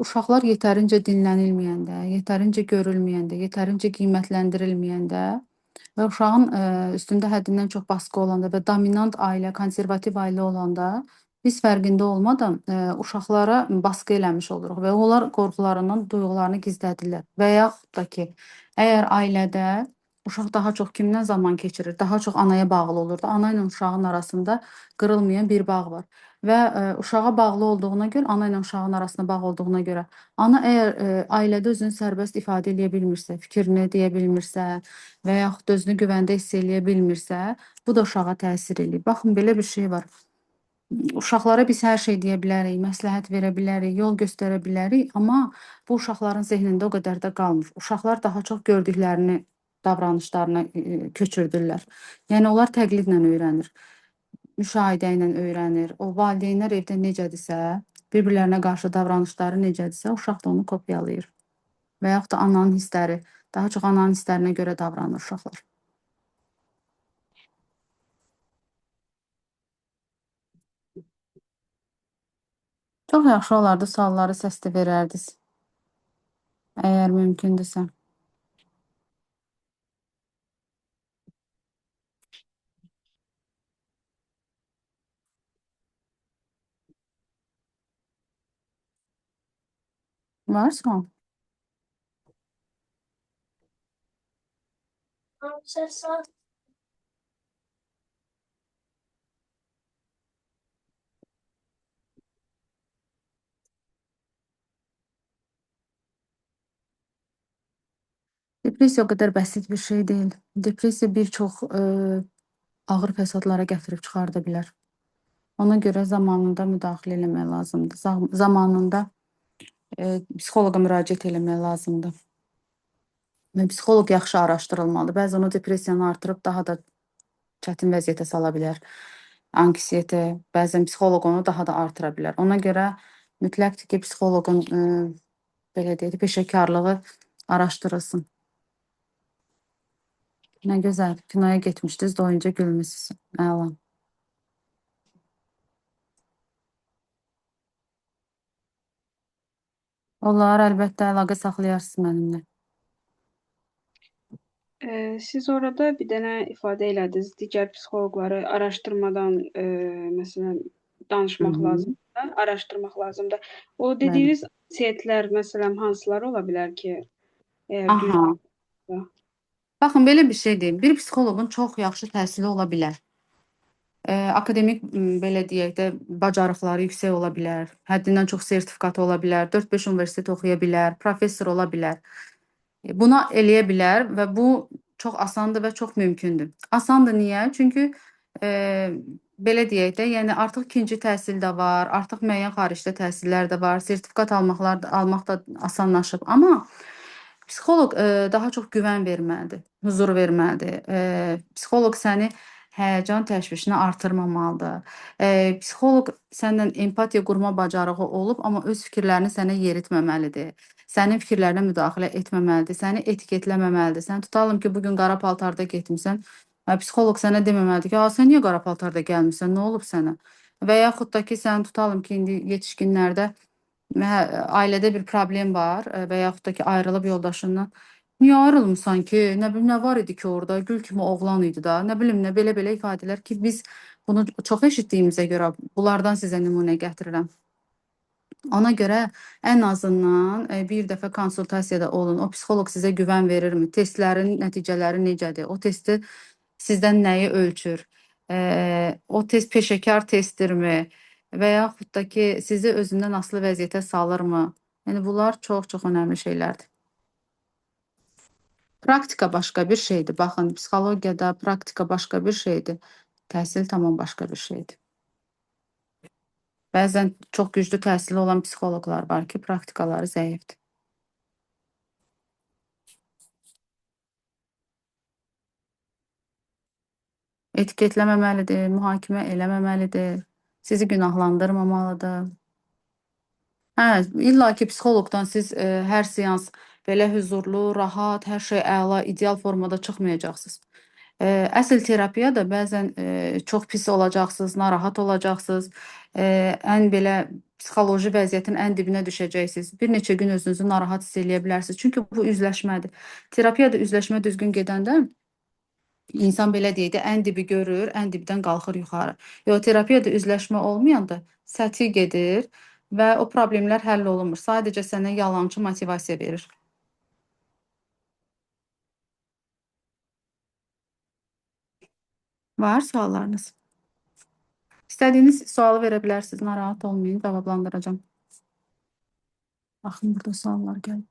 Uşaqlar yetərincə dinlənilməyəndə, yetərincə görülməyəndə, yetərincə qiymətləndirilməyəndə və uşağın üstündə həddindən çox baskı olanda və dominant ailə, konservativ ailə olanda biz fərqində olmadan uşaqlara baskı eləmiş oluruq və onlar qorxularından duyğularını gizlədirlər. Və yaxud da ki, əgər ailədə uşaq daha çox kimlə zaman keçirir, daha çox anaya bağlı olur da, ana ilə uşağın arasında qırılmayan bir bağ var. Və uşağa bağlı olduğuna görə, ana ilə uşağın arasında bağ olduğuna görə, ana əgər ailədə özünü sərbəst ifadə edə bilmirsə, fikrini deyə bilmirsə və yaxud da özünü güvəndə hiss eləyə bilmirsə, bu da uşağa təsir eləyir. Baxın, belə bir şey var. Uşaqlara biz hər şey deyə bilərik, məsləhət verə bilərik, yol göstərə bilərik, amma bu uşaqların zehnində o qədər də qalmır. Uşaqlar daha çox gördüklərini davranışlarına köçürdürlər. Yəni onlar təqlidlə öyrənir, müşahidə ilə öyrənir. O valideynlər evdə necədirsə, bir-birlərinə qarşı davranışları necədirsə, uşaq da onu kopyalayır. Və yaxud da ananın hissləri, daha çox ananın hisslərinə görə davranır uşaqlar. Çox yaxşı olardı sualları səsli verərdiniz, əgər mümkündürsə. Var sual? Depressiya o qədər bəsit bir şey deyil. Depressiya bir çox ağır fəsadlara gətirib çıxarda bilər. Ona görə zamanında müdaxilə eləmək lazımdır. Zamanında psixoloqa müraciət eləmək lazımdır. Və psixoloq yaxşı araşdırılmalıdır. Bəzən o depressiyanı artırıb daha da çətin vəziyyətə sala bilər. Anksiyete, bəzən psixoloq onu daha da artıra bilər. Ona görə mütləqdir ki, psixoloqun belə deyək, peşəkarlığı araşdırılsın. Nə gözəl, kinoya getmişdiniz, doyunca gülmüsünüz. Əla. Olar, əlbəttə əlaqə saxlayarsınız mənimlə. Siz orada bir dənə ifadə elədiniz, digər psixoloqları araşdırmadan, məsələn, danışmaq lazımdır, araşdırmaq lazımdır. O dediyiniz anksiyetlər, məsələn, hansılar ola bilər ki, əgər Aha. Baxın, belə bir şey deyim. Bir psixoloqun çox yaxşı təhsili ola bilər. Akademik, belə deyək də, bacarıqları yüksək ola bilər, həddindən çox sertifikatı ola bilər, 4-5 universitet oxuya bilər, professor ola bilər. Buna eləyə bilər və bu çox asandır və çox mümkündür. Asandır niyə? Çünki belə deyək də, yəni artıq ikinci təhsil də var, artıq müəyyən xaricdə təhsillər də var, sertifikat almaq da asanlaşıb. Amma psixoloq daha çox güvən verməlidir, huzur verməlidir. Psixoloq səni həyəcan təşvişini artırmamalıdır. Psixoloq səndən empatiya qurma bacarığı olub, amma öz fikirlərini sənə yeritməməlidir. Sənin fikirlərinə müdaxilə etməməlidir, səni etiketləməməlidir. Sən tutalım ki, bugün qara paltarda getmisən, psixoloq sənə deməməlidir ki, sən niyə qara paltarda gəlmirsən, nə olub sənə? Və yaxud da ki, sən tutalım ki, indi yetişkinlərdə ailədə bir problem var və yaxud da ki, ayrılıb yoldaşından. Niyə ayrılmısan ki? Nə bilim, nə var idi ki orada? Gül kimi oğlan idi da. Nə bilim, nə belə-belə ifadələr ki, biz bunu çox eşitdiyimizə görə bunlardan sizə nümunə gətirirəm. Ona görə ən azından bir dəfə konsultasiyada olun. O psixoloq sizə güvən verirmi? Testlərin nəticələri necədir? O testi sizdən nəyi ölçür? O test peşəkar testdirmi? Və yaxud da ki, sizi özündən asılı vəziyyətə salırmı? Yəni bunlar çox-çox önəmli şeylərdir. Praktika başqa bir şeydir. Baxın, psixologiyada praktika başqa bir şeydir. Təhsil tamam başqa bir şeydir. Bəzən çox güclü təhsili olan psixoloqlar var ki, praktikaları zəifdir. Etiketləməməlidir, mühakimə eləməməlidir, sizi günahlandırmamalıdır. Hə, illa ki psixoloqdan siz hər seans belə hüzurlu, rahat, hər şey əla, ideal formada çıxmayacaqsınız. Əsl terapiyada bəzən çox pis olacaqsınız, narahat olacaqsınız, ən belə psixoloji vəziyyətin ən dibinə düşəcəksiniz. Bir neçə gün özünüzü narahat hiss eləyə bilərsiniz. Çünki bu üzləşmədir. Terapiyada üzləşmə düzgün gedəndə insan belə deyək də ən dibi görür, ən dibdən qalxır yuxarı. Yox, terapiyada üzləşmə olmayanda səthi gedir və o problemlər həll olunmur. Sadəcə sənə yalançı motivasiya verir. Var suallarınız? İstədiyiniz sualı verə bilərsiniz, narahat olmayın, cavablandıracağam. Baxın, burada suallar gəlir.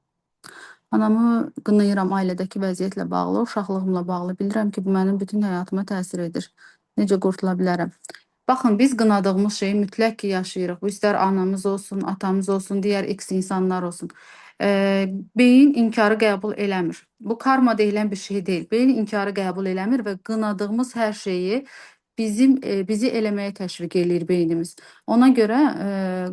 Anamı qınayıram ailədəki vəziyyətlə bağlı, uşaqlığımla bağlı. Bilirəm ki, bu mənim bütün həyatıma təsir edir. Necə qurtula bilərəm? Baxın, biz qınadığımız şeyi mütləq ki yaşayırıq. Bu istər anamız olsun, atamız olsun, digər X insanlar olsun. Beyin inkarı qəbul eləmir. Bu karma deyilən bir şey deyil. Beyin inkarı qəbul eləmir və qınadığımız hər şeyi bizi eləməyə təşviq eləyir beynimiz. Ona görə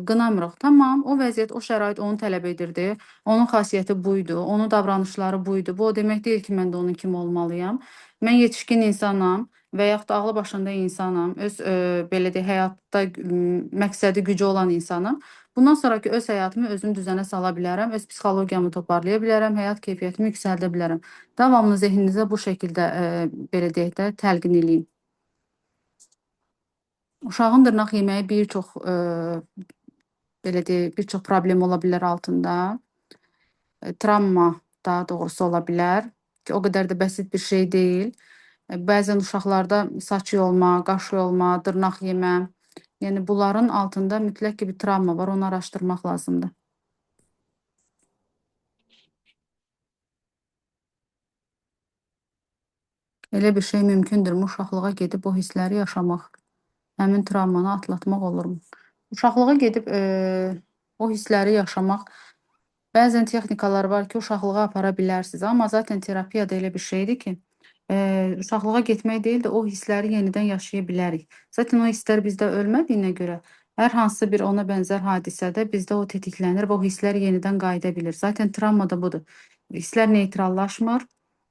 qınamırıq. Tamam, o vəziyyət, o şərait onu tələb edirdi. Onun xasiyyəti buydu, onun davranışları buydu. Bu o demək deyil ki, mən də onun kimi olmalıyam. Mən yetişkin insanam və yaxud da ağlı başında insanam, öz belə deyək, həyatda məqsədi gücü olan insanam. Bundan sonraki öz həyatımı özüm düzənə sala bilərəm, öz psixologiyamı toparlaya bilərəm, həyat keyfiyyətimi yüksəldə bilərəm. Davamlı zehninizə bu şəkildə belə deyək də təlqin eləyin. Uşağın dırnaq yeməyi bir çox belə deyək, bir çox problem ola bilər altında. Travma daha doğrusu ola bilər ki, o qədər də bəsit bir şey deyil. Bəzən uşaqlarda saç yolma, qaş yolma, dırnaq yemə, yəni bunların altında mütləq ki bir travma var, onu araşdırmaq lazımdır. Elə bir şey mümkündürmü uşaqlığa gedib o hissləri yaşamaq, həmin travmanı atlatmaq olurmu? Uşaqlığa gedib o hissləri yaşamaq, bəzən texnikalar var ki, uşaqlığa apara bilərsiniz, amma zaten terapiya da elə bir şeydir ki, uşaqlığa getmək deyil də o hissləri yenidən yaşaya bilərik. Zaten o hisslər bizdə ölmədiyinə görə, hər hansı bir ona bənzər hadisədə bizdə o tetiklənir və o hisslər yenidən qayıda bilir. Zaten travma da budur. Hisslər neytrallaşmır,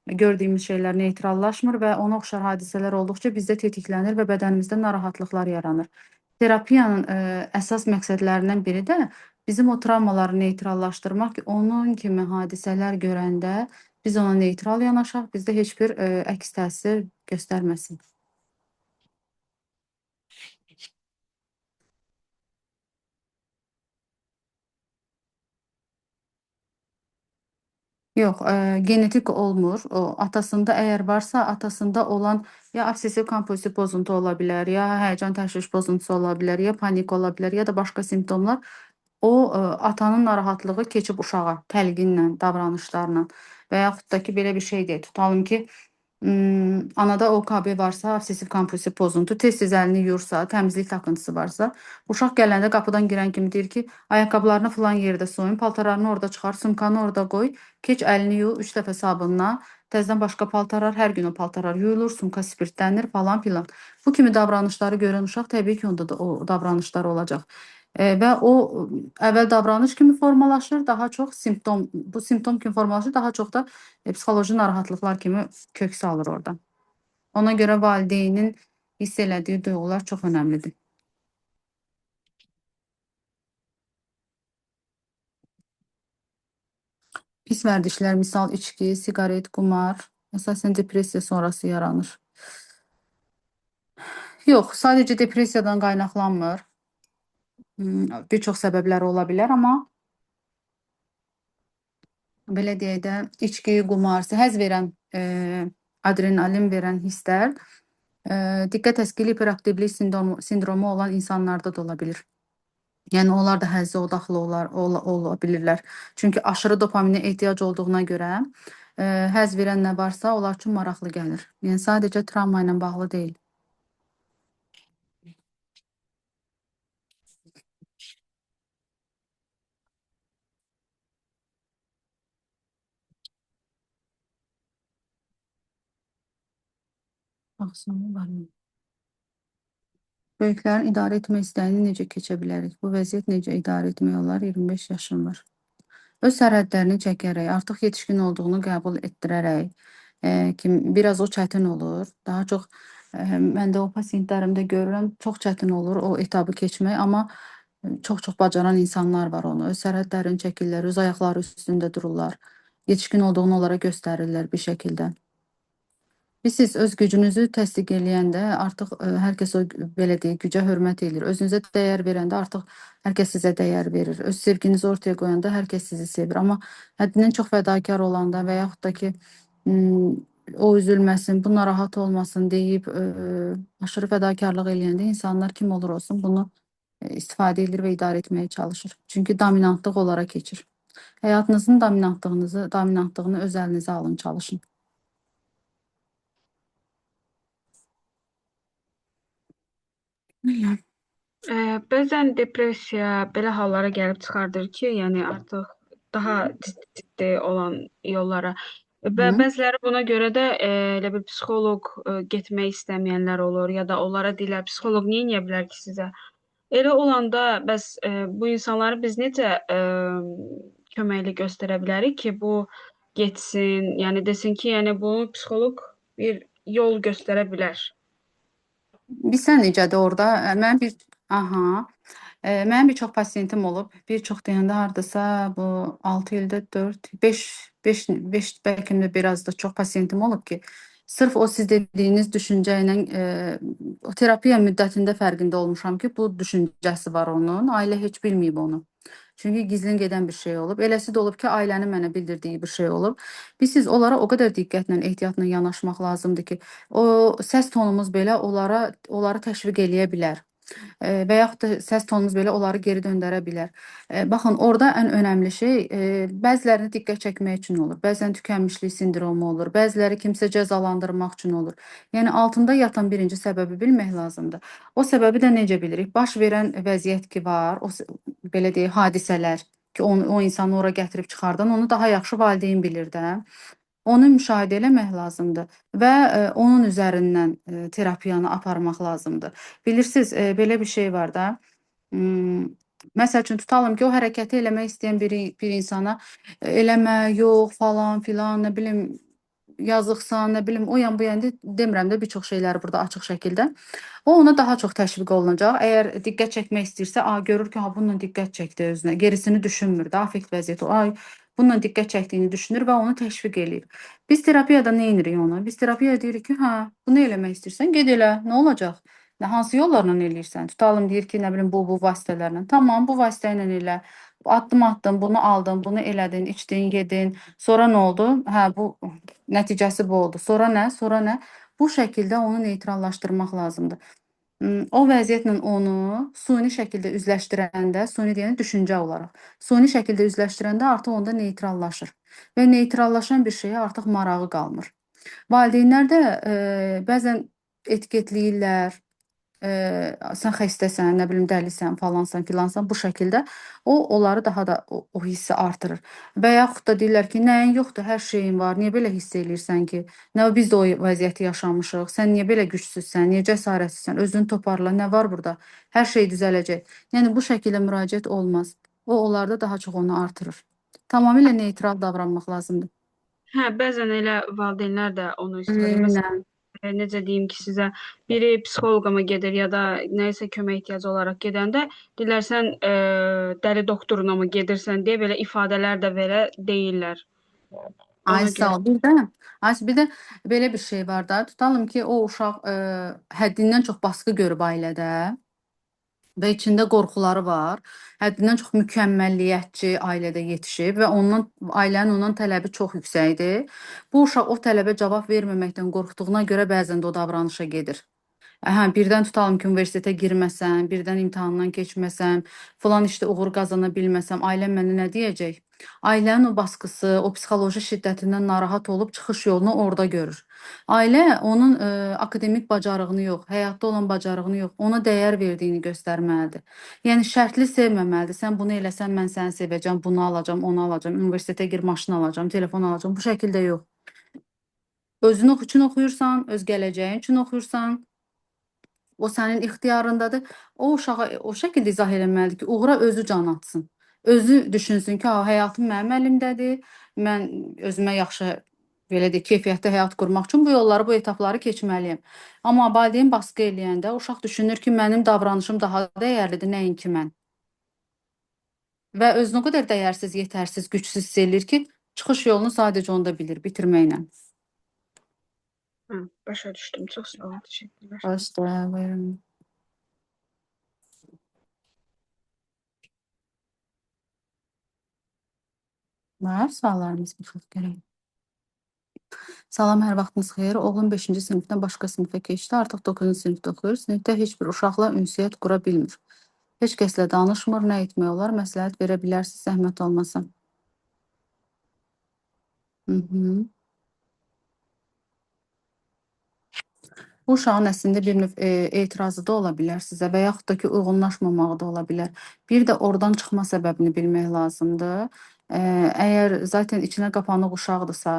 gördüyümüz şeylər neytrallaşmır və ona oxşar hadisələr olduqca bizdə tetiklənir və bədənimizdə narahatlıqlar yaranır. Terapiyanın əsas məqsədlərindən biri də bizim o travmaları neytrallaşdırmaq ki, onun kimi hadisələr görəndə biz ona neytral yanaşaq, bizdə heç bir əks təsir göstərməsin. Yox, genetik olmur. O atasında əgər varsa, atasında olan ya obsessiv kompulsiv pozuntu ola bilər, ya həyəcan təşviş pozuntusu ola bilər, ya panik ola bilər, ya da başqa simptomlar. O atanın narahatlığı keçib uşağa təlqinlə, davranışlarla və yaxud da ki, belə bir şey deyək. Tutalım ki, anada OKB varsa, obsessiv kompulsiv pozuntu, tez-tez əlini yuyursa, təmizlik takıntısı varsa, uşaq gələndə qapıdan girən kimi deyir ki, ayaqqabılarını filan yerdə soyun, paltarlarını orada çıxar, sumkanı orada qoy, keç əlini yu, 3 dəfə sabunla, təzədən başqa paltarlar, hər gün o paltarlar yuyulur, sumka spirtlənir falan filan. Bu kimi davranışları görən uşaq təbii ki, onda da o davranışlar olacaq. Və o əvvəl davranış kimi formalaşır, daha çox simptom, bu simptom kimi formalaşır, daha çox da psixoloji narahatlıqlar kimi kök salır orada. Ona görə valideynin hiss elədiyi duyğular çox önəmlidir. Pis vərdişlər, misal içki, siqaret, qumar, əsasən depressiya sonrası yaranır. Yox, sadəcə depressiyadan qaynaqlanmır. Bir çox səbəbləri ola bilər, amma belə deyək də, içki, qumar, həzz verən, adrenalin verən hisslər diqqət təskili hiperaktivlik sindromu olan insanlarda da ola bilir. Yəni onlar da həzzə odaqlı ola bilirlər. Çünki aşırı dopaminə ehtiyac olduğuna görə həzz verən nə varsa onlar üçün maraqlı gəlir. Yəni sadəcə travma ilə bağlı deyil. Baxsana var. Böyüklərin idarə etmə istəyini necə keçə bilərik? Bu vəziyyət necə idarə etmək olar? 25 yaşım var. Öz sərhədlərini çəkərək, artıq yetişkin olduğunu qəbul etdirərək, biraz o çətin olur. Daha çox mən də o pasientlərimdə görürəm, çox çətin olur o etabı keçmək, amma çox-çox bacaran insanlar var onu. Öz sərhədlərini çəkirlər, öz ayaqları üstündə dururlar. Yetişkin olduğunu onlara göstərirlər bir şəkildə. Siz öz gücünüzü təsdiq eləyəndə artıq hər kəs o belə deyək, gücə hörmət eləyir. Özünüzə dəyər verəndə artıq hər kəs sizə dəyər verir. Öz sevginizi ortaya qoyanda hər kəs sizi sevir. Amma həddindən çox fədakar olanda və yaxud da ki, m, o üzülməsin, bu narahat olmasın deyib aşırı fədakarlıq eləyəndə insanlar kim olur olsun bunu istifadə edir və idarə etməyə çalışır. Çünki dominantlıq onlara keçir. Həyatınızın dominantlığını öz əlinizə alın, çalışın. Elə. Bəzən depressiya belə hallara gəlib çıxardır ki, yəni artıq daha ciddi olan yollara. Bəziləri buna görə də elə bir psixoloq getmək istəməyənlər olur ya da onlara deyirlər psixoloq nə edə bilər ki sizə? Elə olanda bəs bu insanları biz necə köməkli göstərə bilərik ki, bu getsin, yəni desin ki, yəni bu psixoloq bir yol göstərə bilər. Bilirsən necədir orada? Aha. Mənim bir çox pasiyentim olub. Bir çox deyəndə hardasa bu 6 ildə 4, 5 bəlkə də biraz da çox pasiyentim olub ki, sırf o siz dediyiniz düşüncə ilə o terapiya müddətində fərqində olmuşam ki, bu düşüncəsi var onun. Ailə heç bilməyib onu. Çünki gizlin gedən bir şey olub. Eləsi də olub ki, ailənin mənə bildirdiyi bir şey olub. Siz onlara o qədər diqqətlə, ehtiyatla yanaşmaq lazımdır ki, o səs tonumuz belə onları təşviq eləyə bilər. Və yaxud da səs tonunuz belə onları geri döndərə bilər. Baxın, orada ən önəmli şey bəzilərinə diqqət çəkmək üçün olur. Bəzən tükənmişlik sindromu olur. Bəziləri kimsə cəzalandırmaq üçün olur. Yəni altında yatan birinci səbəbi bilmək lazımdır. O səbəbi də necə bilirik? Baş verən vəziyyət ki var, belə deyək, hadisələr ki, o insanı ora gətirib çıxardan, onu daha yaxşı valideyn bilir də. Onu müşahidə eləmək lazımdır və onun üzərindən terapiyanı aparmaq lazımdır. Bilirsiniz, belə bir şey var da. Məsəl üçün tutalım ki, o hərəkəti eləmək istəyən bir insana eləmə, yox falan filan, nə bilim yazıqsan, nə bilim o yan bu yan demirəm də bir çox şeyləri burada açıq şəkildə. O ona daha çox təşviq olunacaq. Əgər diqqət çəkmək istəyirsə, görür ki, ha bununla diqqət çəkdi özünə, gerisini düşünmür də, affekt vəziyyəti. Bununla diqqət çəkdiyini düşünür və onu təşviq eləyir. Biz terapiyada nə edirik ona? Biz terapiyada deyirik ki, hə, bunu eləmək istəyirsən, get elə, nə olacaq? Hansı yollarla eləyirsən? Tutalım deyir ki, nə bilim bu vasitələrlə. Tamam, bu vasitə ilə elə. Addım atdın, bunu aldın, bunu elədin, içdin, yedin. Sonra nə oldu? Hə, bu nəticəsi bu oldu. Sonra nə? Sonra nə? Bu şəkildə onu neytrallaşdırmaq lazımdır. O vəziyyətlə onu süni şəkildə üzləşdirəndə, süni deyəni düşüncə olaraq, süni şəkildə üzləşdirəndə artıq onda neytrallaşır və neytrallaşan bir şeyə artıq marağı qalmır. Valideynlər də bəzən etiketləyirlər, sən xəstəsən, nə bilim dəlisən, falansan, filansan bu şəkildə onları daha da o hissi artırır. Və yaxud da deyirlər ki, nəyin yoxdur, hər şeyin var, niyə belə hiss eləyirsən ki? Nə biz də o vəziyyəti yaşamışıq. Sən niyə belə gücsüzsən, niyə cəsarətsizsən? Özünü toparla, nə var burada? Hər şey düzələcək. Yəni bu şəkildə müraciət olmaz. O onlarda daha çox onu artırır. Tamamilə neytral davranmaq lazımdır. Hə, bəzən elə valideynlər də onu istifadə Aynen. necə deyim ki, sizə biri psixoloqa mı gedir ya da nəyisə kömək ehtiyacı olaraq gedəndə dilərsən dəli doktoruna mı gedirsən deyə belə ifadələr də belə deyirlər. Ay Ona sağ görə. ol. Bir də belə bir şey var da. Tutalım ki, o uşaq həddindən çox baskı görüb ailədə və içində qorxuları var. Həddindən çox mükəmməlliyətçi ailədə yetişib və ailənin ondan tələbi çox yüksəkdir. Bu uşaq o tələbə cavab verməməkdən qorxduğuna görə bəzən də o davranışa gedir. Hə, birdən tutalım ki, universitetə girməsəm, birdən imtahandan keçməsəm, filan işdə uğur qazana bilməsəm, ailəm mənə nə deyəcək? Ailənin o baskısı, o psixoloji şiddətindən narahat olub çıxış yolunu orada görür. Ailə onun akademik bacarığını yox, həyatda olan bacarığını yox, ona dəyər verdiyini göstərməlidir. Yəni şərtli sevməməlidir. Sən bunu eləsən, mən səni sevəcəm, bunu alacam, onu alacam, universitetə gir, maşın alacam, telefon alacam. Bu şəkildə yox. Özün üçün oxuyursan, öz gələcəyin üçün oxuyursan, o sənin ixtiyarındadır. O uşağa o şəkildə izah eləməlidir ki, uğura özü can atsın. Özü düşünsün ki, ha, həyatım mənim əlimdədir. Mən özümə yaxşı belə deyək, keyfiyyətli həyat qurmaq üçün bu yolları, bu etapları keçməliyəm. Amma valideyn baskı eləyəndə uşaq düşünür ki, mənim davranışım daha dəyərlidir, nəinki mən. Və özünü o qədər dəyərsiz, yetərsiz, gücsüz hiss eləyir ki, çıxış yolunu sadəcə onda bilir, bitirməklə. Başa düşdüm. Çox sağ olun. Təşəkkürlər. Başda, buyurun. Var suallarınız mı çox görək? Salam, hər vaxtınız xeyir. Oğlum 5-ci sinifdən başqa sinifə keçdi. Artıq 9-cu sinifdə oxuyur. Sinifdə heç bir uşaqla ünsiyyət qura bilmir. Heç kəslə danışmır, nə etmək olar? Məsləhət verə bilərsiniz, zəhmət olmasa. Bu uşağın əslində bir növ etirazı da ola bilər sizə və yaxud da ki, uyğunlaşmamağı da ola bilər. Bir də oradan çıxma səbəbini bilmək lazımdır. Əgər zaten içinə qapanıq uşaqdırsa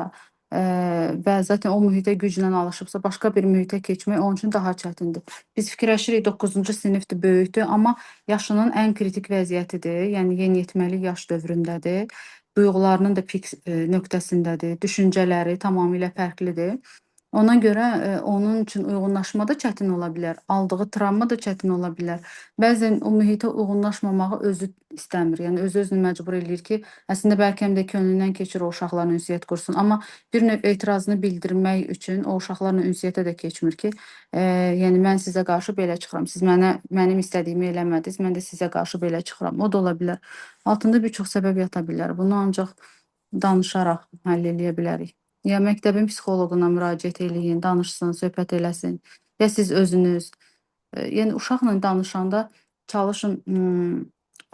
və zaten o mühitə güclə alışıbsa, başqa bir mühitə keçmək onun üçün daha çətindir. Biz fikirləşirik 9-cu sinifdir, böyükdür, amma yaşının ən kritik vəziyyətidir. Yəni yeniyetməlik yaş dövründədir. Duyğularının da pik nöqtəsindədir. Düşüncələri tamamilə fərqlidir. Ona görə onun üçün uyğunlaşma da çətin ola bilər. Aldığı travma da çətin ola bilər. Bəzən o mühitə uyğunlaşmamağı özü istəmir. Yəni özünü məcbur eləyir ki, əslində bəlkə də könlündən keçir o uşaqlarla ünsiyyət qursun. Amma bir növ etirazını bildirmək üçün o uşaqlarla ünsiyyətə də keçmir ki, yəni mən sizə qarşı belə çıxıram. Siz mənim istədiyimi eləmədiniz, mən də sizə qarşı belə çıxıram. O da ola bilər. Altında bir çox səbəb yata bilər. Bunu ancaq danışaraq həll eləyə bilərik. Ya məktəbin psixoloquna müraciət eləyin, danışsın, söhbət eləsin. Ya siz özünüz. Yəni uşaqla danışanda çalışın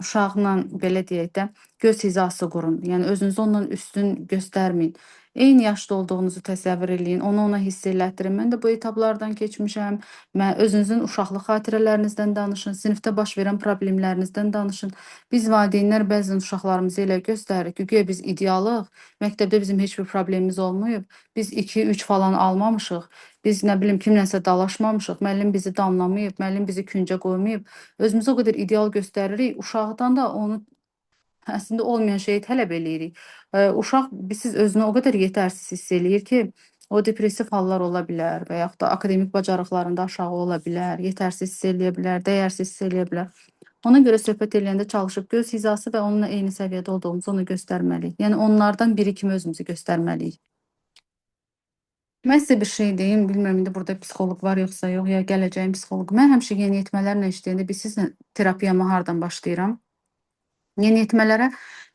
uşaqla belə deyək də göz hizası qurun. Yəni özünüzü ondan üstün göstərməyin. Eyni yaşda olduğunuzu təsəvvür eləyin, onu ona hiss elətdirin. Mən də bu etaplardan keçmişəm. Özünüzün uşaqlıq xatirələrinizdən danışın, sinifdə baş verən problemlərinizdən danışın. Biz valideynlər bəzən uşaqlarımızı elə göstəririk ki, güya biz idealıq, məktəbdə bizim heç bir problemimiz olmayıb, biz 2-3 falan almamışıq, biz nə bilim kimləsə dalaşmamışıq, müəllim bizi danlamayıb, müəllim bizi küncə qoymayıb. Özümüzü o qədər ideal göstəririk, uşaqdan da onu əslində olmayan şeyi tələb eləyirik. Uşaq siz özünü o qədər yetərsiz hiss eləyir ki, o depressiv hallar ola bilər və yaxud da akademik bacarıqlarında aşağı ola bilər, yetərsiz hiss eləyə bilər, dəyərsiz hiss eləyə bilər. Ona görə söhbət eləyəndə çalışıb göz hizası və onunla eyni səviyyədə olduğumuzu ona göstərməliyik. Yəni onlardan biri kimi özümüzü göstərməliyik. Mən sizə bir şey deyim, bilmirəm indi burada psixoloq var yoxsa yox, ya gələcəyin psixoloqu. Mən həmişə yeniyetmələrlə işləyəndə sizlə terapiyama hardan başlayıram? Yeniyetmələrə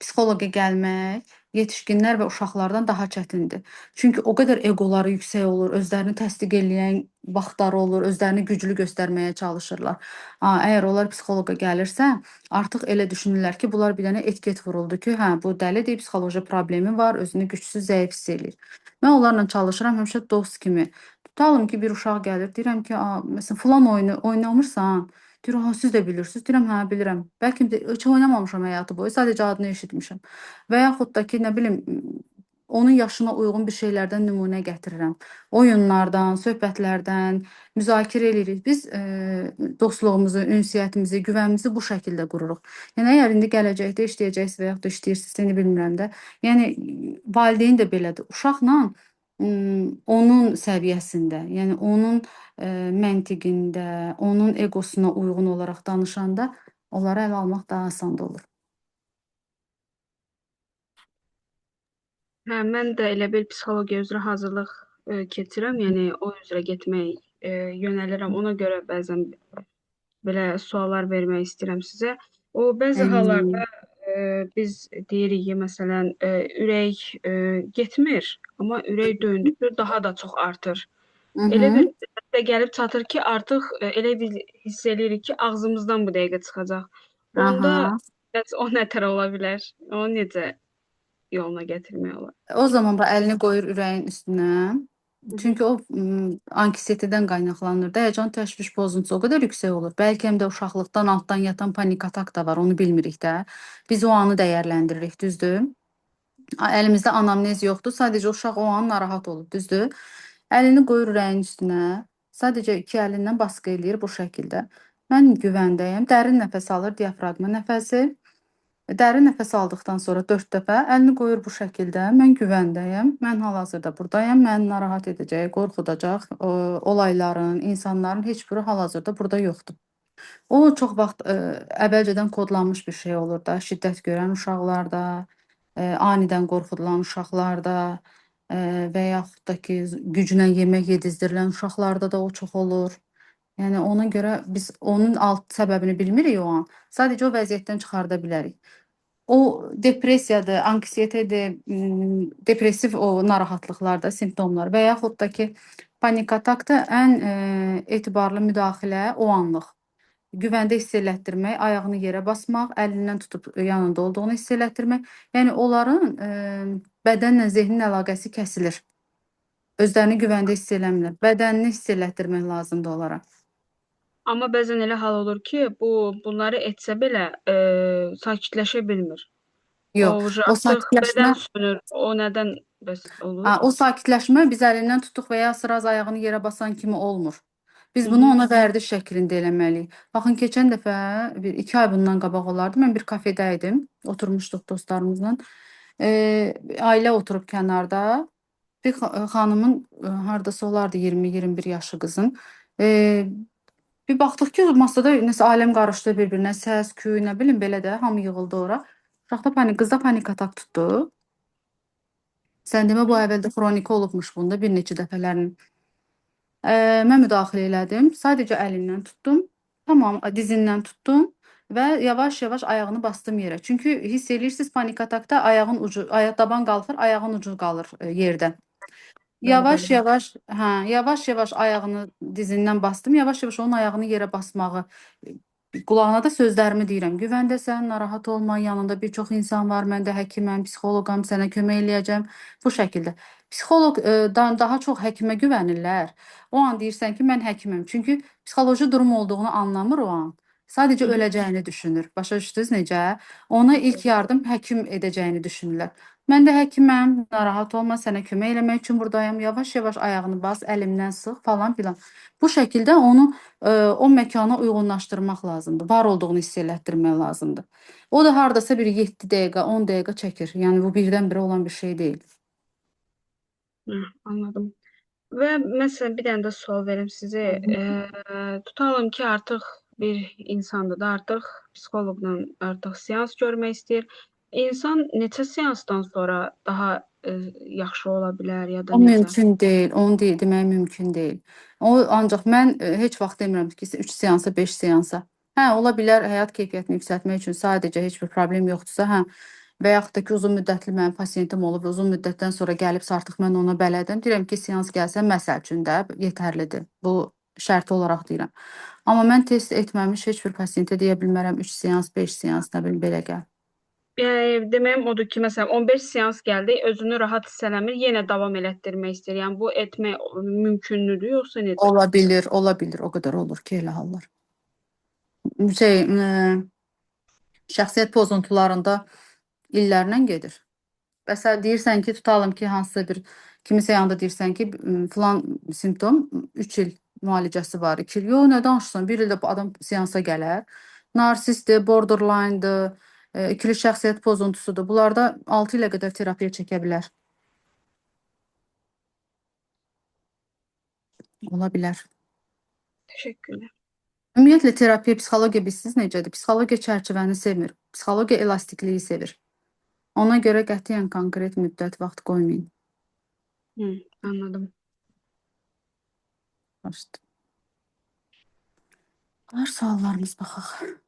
psixoloqa gəlmək yetişkinlər və uşaqlardan daha çətindir. Çünki o qədər eqoları yüksək olur, özlərini təsdiq eləyən vaxtları olur, özlərini güclü göstərməyə çalışırlar. Əgər onlar psixoloqa gəlirsə, artıq elə düşünürlər ki, bunlar bir dənə etiket vuruldu ki, hə, bu dəlidir, psixoloji problemi var, özünü gücsüz, zəif hiss eləyir. Mən onlarla çalışıram həmişə dost kimi. Tutalım ki, bir uşaq gəlir, deyirəm ki, məsələn, filan oyunu oynamırsan? Deyir, siz də bilirsiniz. Deyirəm, hə, bilirəm. Bəlkə də heç oynamamışam həyatı boyu, sadəcə adını eşitmişəm. Və yaxud da ki, nə bilim, onun yaşına uyğun bir şeylərdən nümunə gətirirəm. Oyunlardan, söhbətlərdən müzakirə edirik. Biz dostluğumuzu, ünsiyyətimizi, güvənimizi bu şəkildə qururuq. Yəni əgər indi gələcəkdə işləyəcəksiniz və yaxud da işləyirsinizsə, indi bilmirəm də. Yəni valideyn də belədir. Uşaqla onun səviyyəsində, yəni onun məntiqində, onun eqosuna uyğun olaraq danışanda onları ələ almaq daha asan olur. Hə, mən də elə bil psixologiya üzrə hazırlıq keçirəm, yəni o üzrə getmək yönəlirəm. Ona görə bəzən belə suallar vermək istəyirəm sizə. O bəzi hallarda biz deyirik ki, məsələn, ürək getmir, amma ürək döndükcə daha da çox artır. Elə bir də gəlib çatır ki, artıq elə bir hiss eləyirik ki, ağzımızdan bu dəqiqə çıxacaq. Onda o nətər ola bilər? Onu necə yoluna gətirmək olar? O zaman da əlini qoyur ürəyin üstünə. Çünki o anksiyetedən qaynaqlanır. Həyəcan təşviş pozuntusu o qədər yüksək olur. Bəlkə həm də uşaqlıqdan altdan yatan panik atak da var, onu bilmirik də. Biz o anı dəyərləndiririk, düzdür? Əlimizdə anamnez yoxdur. Sadəcə uşaq o an narahat olub, düzdür? Əlini qoyur ürəyin üstünə. Sadəcə iki əlindən baskı eləyir bu şəkildə. Mən güvəndəyəm. Dərin nəfəs alır, diafraqma nəfəsi. Dərin nəfəs aldıqdan sonra 4 dəfə əlini qoyur bu şəkildə. Mən güvəndəyəm. Mən hal-hazırda burdayam. Məni narahat edəcək, qorxudacaq olayların, insanların heç biri hal-hazırda burada yoxdur. O çox vaxt əvvəlcədən kodlanmış bir şey olur da, şiddət görən uşaqlarda, anidən qorxudulan uşaqlarda və yaxud da ki, güclə yemək yedizdirilən uşaqlarda da o çox olur. Yəni ona görə biz onun alt səbəbini bilmirik o an. Sadəcə o vəziyyətdən çıxarda bilərik. O depressiyadır, anksiyetədir, depressiv o narahatlıqlarda simptomlar və yaxud da ki, panik atakda ən etibarlı müdaxilə o anlıq. Güvəndə hiss elətdirmək, ayağını yerə basmaq, əlindən tutub yanında olduğunu hiss elətdirmək. Yəni onların bədənlə zehnin əlaqəsi kəsilir. Özlərini güvəndə hiss eləmirlər. Bədənini hiss elətdirmək lazımdır onlara. Amma bəzən elə hal olur ki, bunları etsə belə sakitləşə bilmir. Yox, o Artıq sakitləşmə bədən sönür. O nədən bəs olur? o sakitləşmə biz əlindən tutduq və ya sıraz ayağını yerə basan kimi olmur. Biz Hı bunu hı. ona vərdiş şəklində eləməliyik. Baxın, keçən dəfə 2 ay bundan qabaq olardı. Mən bir kafedə idim. Oturmuşduq dostlarımızla. Ailə oturub kənarda. Bir xanımın hardasa olardı 20-21 yaşı qızın. Bir baxdıq ki, masada nəsə aləm qarışdı bir-birinə, səs, küy, nə bilim belə də hamı yığıldı ora. Uşaqda qızda panik atak tutdu. Sən demə bu əvvəldə xroniki olubmuş bunda bir neçə dəfələrin. Mən müdaxilə elədim. Sadəcə əlindən tutdum. Tamam, dizindən tutdum və yavaş-yavaş ayağını bastım yerə. Çünki hiss eləyirsiniz panik atakda ayağın ucu, daban qalxır, ayağın ucu qalır yerdə. Bəli, bəli. Yavaş-yavaş ayağını dizindən bastım. Yavaş-yavaş onun ayağını yerə basmağı, qulağına da sözlərimi deyirəm. Güvəndəsən, narahat olma, yanında bir çox insan var, mən də həkiməm, psixoloqam, sənə kömək eləyəcəm. Bu şəkildə. Psixoloqdan daha çox həkimə güvənirlər. O an deyirsən ki, mən həkiməm. Çünki psixoloji durum olduğunu anlamır o an. Sadəcə Hı hı. öləcəyini düşünür. Başa düşdünüz necə? Ona ilk yardım həkim edəcəyini düşünürlər. Mən də həkiməm, narahat olma, sənə kömək eləmək üçün burdayam. Yavaş-yavaş ayağını bas, əlimdən sıx falan filan. Bu şəkildə onu o məkana uyğunlaşdırmaq lazımdır. Var olduğunu hiss elətdirmək lazımdır. O da hardasa bir 7 dəqiqə, 10 dəqiqə çəkir. Yəni bu birdən-birə olan bir şey deyil. Anladım. Və məsələn bir dənə də sual verim sizə. Tutalım ki, artıq bir insandır da, artıq psixoloqla artıq seans görmək istəyir. İnsan neçə seansdan sonra daha yaxşı ola bilər ya da O necə? mümkün deyil. Onu demək mümkün deyil. O ancaq mən heç vaxt demirəm ki, 3 seansa, 5 seansa. Hə, ola bilər həyat keyfiyyətini yüksəltmək üçün sadəcə heç bir problem yoxdursa, hə. Və yaxud da ki, uzun müddətli mənim pasiyentim olub, uzun müddətdən sonra gəlibsə artıq mən ona bələdəm. Deyirəm ki, seans gəlsə məsəl üçün də yetərlidir. Bu şərti olaraq deyirəm. Amma mən test etməmiş heç bir pasiyentə deyə bilmərəm 3 seans, 5 seans, nə bilim belə gəl. Yəni deməyim odur ki, məsələn 15 seans gəldi, özünü rahat hiss eləmir, yenə davam elətdirmək istəyir. Yəni bu etmək mümkündür yoxsa necə? Ola bilər, ola bilər. O qədər olur ki, elə hallar. Şəxsiyyət pozuntularında illərlə gedir. Məsələn, deyirsən ki, tutalım ki, hansısa bir kimisə yanında deyirsən ki, filan simptom 3 il müalicəsi var, 2 il. Yox, nə danışırsan? 1 ildə bu adam seansa gələr. Narsistdir, borderline'dır, ikili şəxsiyyət pozuntusudur. Bunlarda 6 ilə qədər terapiya çəkə bilər. Ola bilər. Təşəkkürlər. Ümumiyyətlə terapiya, psixologiya bilirsiniz necədir? Psixologiya çərçivəni sevmir. Psixologiya elastikliyi sevir. Ona görə qətiyyən konkret müddət vaxt qoymayın. Anladım. Başdı. Var suallarımız baxaq.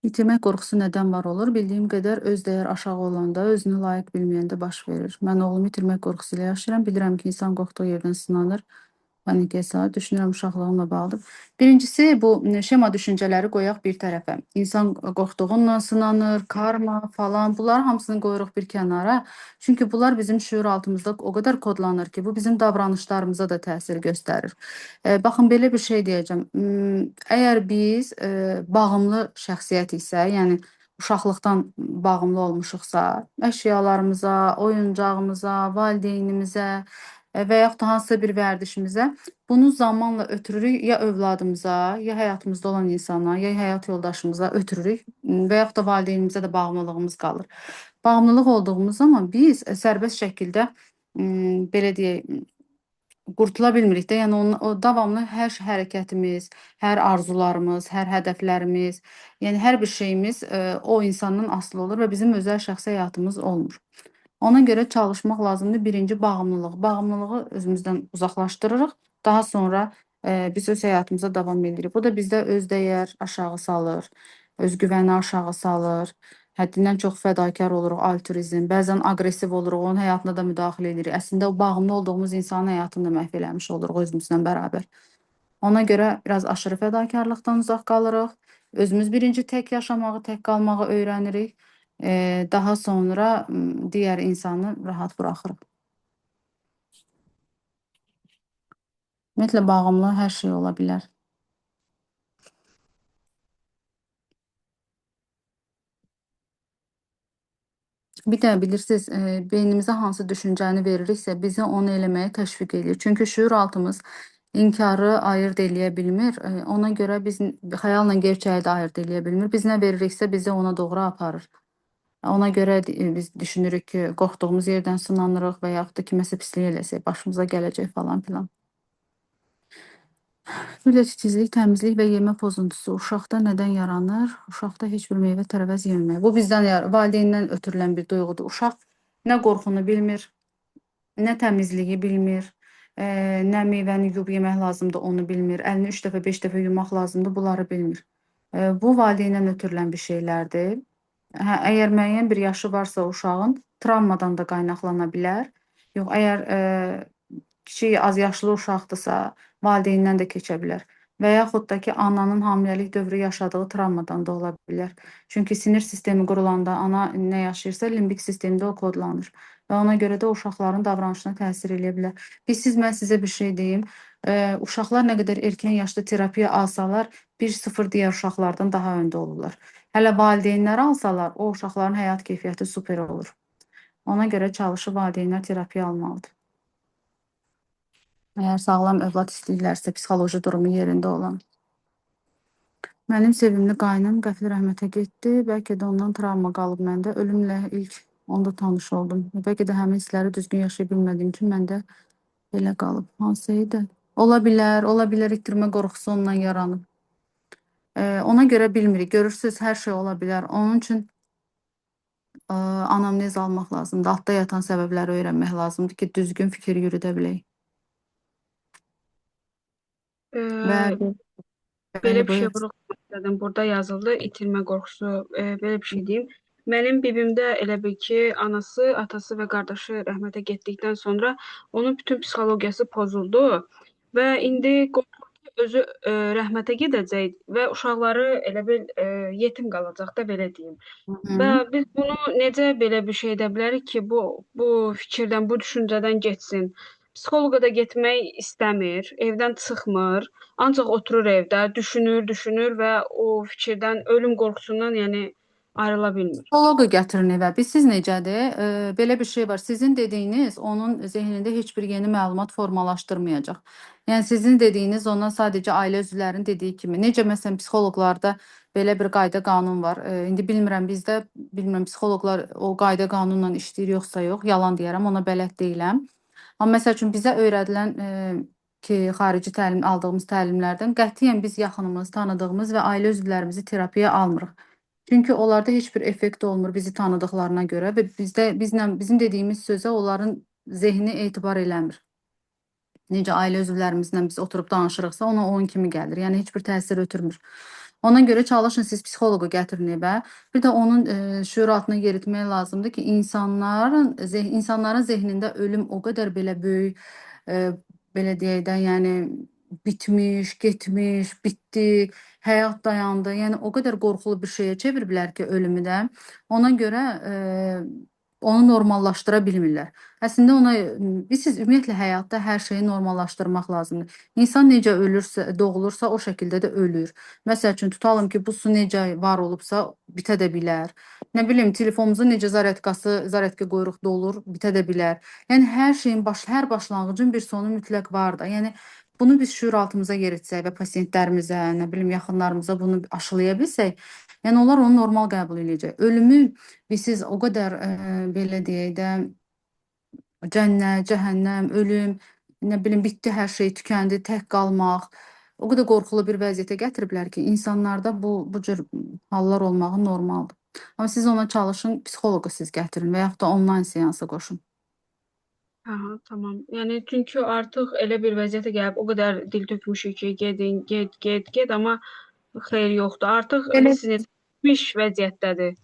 İtirmək qorxusu nədən var olur? Bildiyim qədər öz dəyər aşağı olanda, özünü layiq bilməyəndə baş verir. Mən oğlumu itirmək qorxusu ilə yaşayıram. Bilirəm ki, insan qorxduğu yerdən sınanır. Panik hesab düşünürəm uşaqlığımla bağlıdır. Birincisi bu şema düşüncələri qoyaq bir tərəfə. İnsan qorxduğundan sınanır, karma falan bunları hamısını qoyuruq bir kənara. Çünki bunlar bizim şüur altımızda o qədər kodlanır ki, bu bizim davranışlarımıza da təsir göstərir. Baxın belə bir şey deyəcəm. Əgər biz bağımlı şəxsiyyət isə, yəni uşaqlıqdan bağımlı olmuşuqsa, əşyalarımıza, oyuncağımıza, valideynimizə və yaxud da hansısa bir vərdişimizə bunu zamanla ötürürük ya övladımıza, ya həyatımızda olan insana, ya həyat yoldaşımıza ötürürük və yaxud da valideynimizə də bağımlılığımız qalır. Bağımlılıq olduğumuz zaman biz sərbəst şəkildə belə deyək, qurtula bilmirik də. Yəni o davamlı hər hərəkətimiz, hər arzularımız, hər hədəflərimiz, yəni hər bir şeyimiz o insandan asılı olur və bizim özəl şəxsi həyatımız olmur. Ona görə çalışmaq lazımdır. Birinci bağımlılıq. Bağımlılığı özümüzdən uzaqlaşdırırıq. Daha sonra biz öz həyatımıza davam edirik. Bu da bizdə öz-dəyər aşağı salır, öz-güvəni aşağı salır. Həddindən çox fədakar oluruq, altruizm. Bəzən aqressiv oluruq, onun həyatına da müdaxilə edirik. Əslində o bağımlı olduğumuz insanın həyatını da məhv eləmiş oluruq özümüzlə bərabər. Ona görə biraz aşırı fədakarlıqdan uzaq qalırıq. Özümüz birinci tək yaşamağı, tək qalmağı öyrənirik. Daha sonra digər insanı rahat buraxırıq. Ümumiyyətlə bağımlı hər şey ola bilər. Bir də bilirsiniz, beynimizə hansı düşüncəni veririksə, bizi onu eləməyə təşviq edir. Çünki şüur altımız inkarı ayırd eləyə bilmir. Ona görə biz xəyalla gerçəyi də ayırd eləyə bilmir. Biz nə veririksə, bizi ona doğru aparır. Ona görə biz düşünürük ki, qorxduğumuz yerdən sınanırıq və yaxud da kiməsə pislik eləsək, başımıza gələcək falan filan. Güllə titizlik, təmizlik və yemə pozuntusu uşaqda nədən yaranır? Uşaqda heç bir meyvə tərəvəz yeməmək. Bu bizdən valideyndən ötürülən bir duyğudur. Uşaq nə qorxunu bilmir, nə təmizliyi bilmir, nə meyvəni yuyub yemək lazımdır, onu bilmir. Əlini 3 dəfə, 5 dəfə yumaq lazımdır, bunları bilmir. Bu valideyndən ötürülən bir şeylərdir. Əgər müəyyən bir yaşı varsa uşağın, travmadan da qaynaqlana bilər. Yox, əgər kiçik, az yaşlı uşaqdırsa, valideynindən də keçə bilər. Və yaxud da ki, ananın hamiləlik dövrü yaşadığı travmadan da ola bilər. Çünki sinir sistemi qurulanda ana nə yaşayırsa, limbik sistemdə o kodlanır. Və ona görə də uşaqların davranışına təsir eləyə bilər. Mən sizə bir şey deyim. Uşaqlar nə qədər erkən yaşda terapiya alsalar, 1-0 digər uşaqlardan daha öndə olurlar. Hələ valideynlər alsalar, o uşaqların həyat keyfiyyəti super olur. Ona görə çalışıb valideynlər terapiya almalıdır. Əgər sağlam övlad istəyirlərsə, psixoloji durumu yerində olan. Mənim sevimli qaynım qəfil rəhmətə getdi. Bəlkə də ondan travma qalıb məndə. Ölümlə ilk onda tanış oldum. Bəlkə də həmin hissləri düzgün yaşaya bilmədiyim üçün məndə belə qalıb. Hansı idi? Ola bilər itirmə qorxusu ondan yaranıb. Ona görə bilmirik. Görürsünüz, hər şey ola bilər. Onun üçün anamnez almaq lazımdır. Altda yatan səbəbləri öyrənmək lazımdır ki, düzgün fikir yürüdə bilək. Və Belə bir şey vurğulamaq istədim. Burada yazıldı, itirmə qorxusu. Belə bir şey deyim. Mənim bibimdə elə bil ki, anası, atası və qardaşı rəhmətə getdikdən sonra onun bütün psixologiyası pozuldu və indi qorxur ki, özü rəhmətə gedəcək və uşaqları elə bil yetim qalacaq da, belə deyim. Və biz bunu necə belə bir şey edə bilərik ki, bu fikirdən, bu düşüncədən getsin. Psixoloqa da getmək istəmir, evdən çıxmır. Ancaq oturur evdə, düşünür və o fikirdən, ölüm qorxusundan, yəni ayrıla bilmir. Psixoloqu gətirin evə. Siz necədir? Belə bir şey var. Sizin dediyiniz onun zehnində heç bir yeni məlumat formalaşdırmayacaq. Yəni sizin dediyiniz ona sadəcə ailə üzvlərinin dediyi kimi. Necə məsələn psixoloqlarda belə bir qayda qanun var. İndi bilmirəm psixoloqlar o qayda qanunla işləyir yoxsa yox. Yalan deyərəm, ona bələd deyiləm. Amma məsəl üçün bizə öyrədilən ki, xarici təlim aldığımız təlimlərdən qətiyyən biz yaxınımız, tanıdığımız və ailə üzvlərimizi terapiyaya almırıq. Çünki onlarda heç bir effekt olmur bizi tanıdıqlarına görə və bizim dediyimiz sözə onların zehni etibar eləmir. Necə ailə üzvlərimizlə biz oturub danışırıqsa, ona onun kimi gəlir. Yəni heç bir təsir ötürmür. Ona görə çalışın siz psixoloqu gətirin evə. Bir də onun şüur altına yeritmək lazımdır ki, insanların zehnində ölüm o qədər belə böyük belə deyək də, yəni bitmiş, getmiş, bitdi, həyat dayandı. Yəni o qədər qorxulu bir şeyə çeviriblər ki, ölümü də. Ona görə onu normallaşdıra bilmirlər. Əslində ona bilirsiniz, ümumiyyətlə həyatda hər şeyi normallaşdırmaq lazımdır. İnsan necə ölürsə, doğulursa o şəkildə də ölür. Məsəl üçün tutalım ki, bu su necə var olubsa bitə də bilər. Nə bilim, telefonumuzun necə zaryadka qoyuruq dolur, bitə də bilər. Yəni hər başlanğıcın bir sonu mütləq var da. Yəni bunu biz şüuraltımıza yeritsək və pasientlərimizə, nə bilim, yaxınlarımıza bunu aşılaya bilsək, yəni onlar onu normal qəbul edəcək. Ölümü siz o qədər belə deyək də cənnət, cəhənnəm, ölüm, nə bilim, bitdi hər şey, tükəndi, tək qalmaq. O qədər qorxulu bir vəziyyətə gətiriblər ki, insanlarda bu cür hallar olmağı normaldır. Amma siz ona çalışın, psixoloqu siz gətirin və yaxud da onlayn seansa qoşun. Aha, tamam. Yəni çünki artıq elə bir vəziyyətə gəlib, o qədər dil tökmüşük ki, gedin, get, amma xeyir yoxdur. Artıq Belə sinir bitmiş vəziyyətdədir.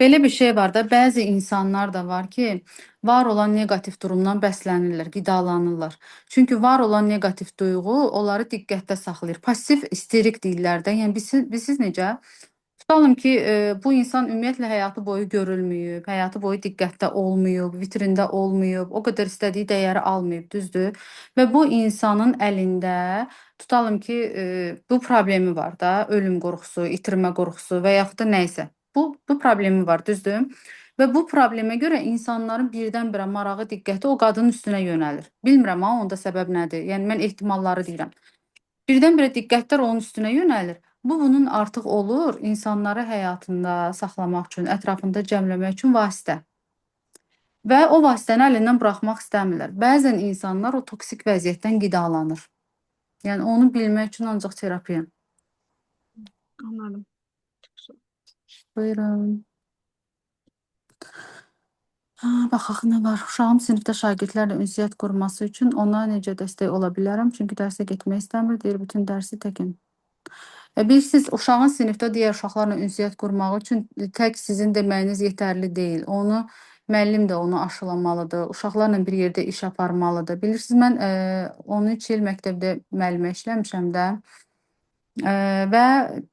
Belə bir şey var da, bəzi insanlar da var ki, var olan neqativ durumdan bəslənirlər, qidalanırlar. Çünki var olan neqativ duyğu onları diqqətdə saxlayır. Pasiv isterik deyirlər də. Yəni siz necə? Tutalım ki, bu insan ümumiyyətlə həyatı boyu görülməyib, həyatı boyu diqqətdə olmayıb, vitrində olmayıb, o qədər istədiyi dəyəri almayıb, düzdür? Və bu insanın əlində tutalım ki, bu problemi var da, ölüm qorxusu, itirmə qorxusu və yaxud da nə isə. Bu problemi var, düzdür? Və bu problemə görə insanların birdən-birə marağı, diqqəti o qadının üstünə yönəlir. Bilmirəm ha, onda səbəb nədir? Yəni mən ehtimalları deyirəm. Birdən-birə diqqətlər onun üstünə yönəlir. Bunun artıq olur insanları həyatında saxlamaq üçün, ətrafında cəmləmək üçün vasitə. Və o vasitəni əlindən buraxmaq istəmirlər. Bəzən insanlar o toksik vəziyyətdən qidalanır. Yəni onu bilmək üçün ancaq terapiya. Anladım. Buyurun. Baxaq nə var. Uşağım sinifdə şagirdlərlə ünsiyyət qurması üçün ona necə dəstək ola bilərəm? Çünki dərsə getmək istəmir, deyir bütün dərsi təkin. Bilirsiniz, uşağın sinifdə digər uşaqlarla ünsiyyət qurmaq üçün tək sizin deməyiniz yetərli deyil. Onu müəllim də onu aşılamalıdır. Uşaqlarla bir yerdə iş aparmalıdır. Bilirsiniz, mən 13 il məktəbdə müəllimə işləmişəm də. Və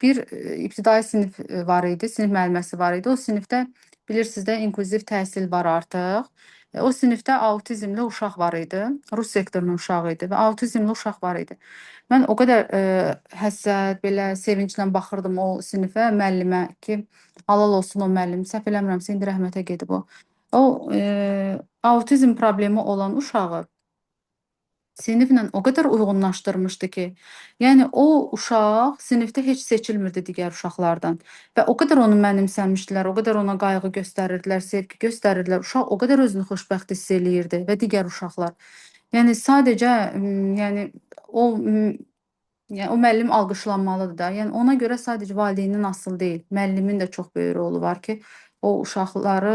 bir ibtidai sinif var idi, sinif müəlliməsi var idi. O sinifdə bilirsiniz də inklüziv təhsil var artıq. O sinifdə autizmli uşaq var idi. Rus sektorunun uşağı idi və autizmli uşaq var idi. Mən o qədər həssas, belə sevinclə baxırdım o sinifə, müəllimə ki, halal olsun o müəllim. Səhv eləmirəmsə indi rəhmətə gedib o. O autizm problemi olan uşağı siniflə o qədər uyğunlaşdırmışdı ki, yəni o uşaq sinifdə heç seçilmirdi digər uşaqlardan və o qədər onu mənimsəmişdilər, o qədər ona qayğı göstərirdilər, sevgi göstərirdilər. Uşaq o qədər özünü xoşbəxt hiss eləyirdi və digər uşaqlar. Yəni sadəcə yəni o yəni o müəllim alqışlanmalıdır da. Yəni ona görə sadəcə valideynin asılı deyil, müəllimin də çox böyük rolu var ki, o uşaqları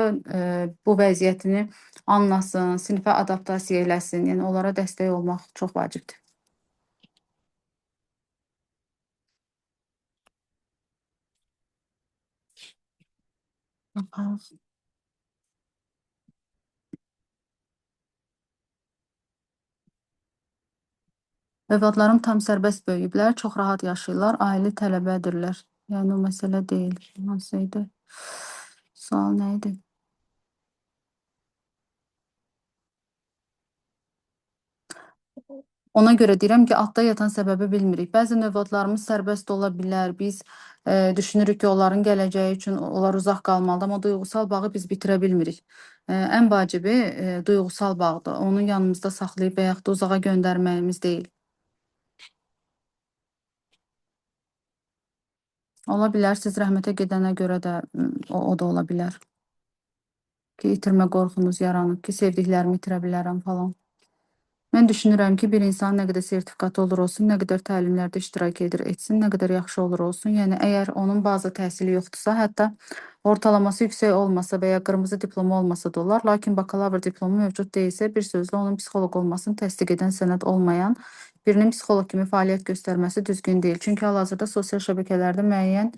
bu vəziyyətini anlasın, sinifə adaptasiya eləsin. Yəni onlara dəstək olmaq çox vacibdir. Baxaq. Övladlarım tam sərbəst böyüyüblər, çox rahat yaşayırlar, ailə tələbədirlər. Yəni o məsələ deyil. Hansı idi? Sual nə idi? Ona görə deyirəm ki, altda yatan səbəbi bilmirik. Bəzən övladlarımız sərbəst ola bilər. Biz düşünürük ki, onların gələcəyi üçün onlar uzaq qalmalıdır, amma duyğusal bağı biz bitirə bilmirik. Ən vacibi duyğusal bağdır. Onu yanımızda saxlayıb və yaxud da uzağa göndərməyimiz deyil. Ola bilər, siz rəhmətə gedənə görə də o da ola bilər. Ki, itirmə qorxunuz yaranıb ki, sevdiklərimi itirə bilərəm falan. Mən düşünürəm ki, bir insan nə qədər sertifikatı olur olsun, nə qədər təlimlərdə iştirak etsin, nə qədər yaxşı olur olsun. Yəni, əgər onun baza təhsili yoxdursa, hətta ortalaması yüksək olmasa və ya qırmızı diplomu olmasa da olar, lakin bakalavr diplomu mövcud deyilsə, bir sözlə onun psixoloq olmasını təsdiq edən sənəd olmayan birinin psixoloq kimi fəaliyyət göstərməsi düzgün deyil. Çünki hal-hazırda sosial şəbəkələrdə müəyyən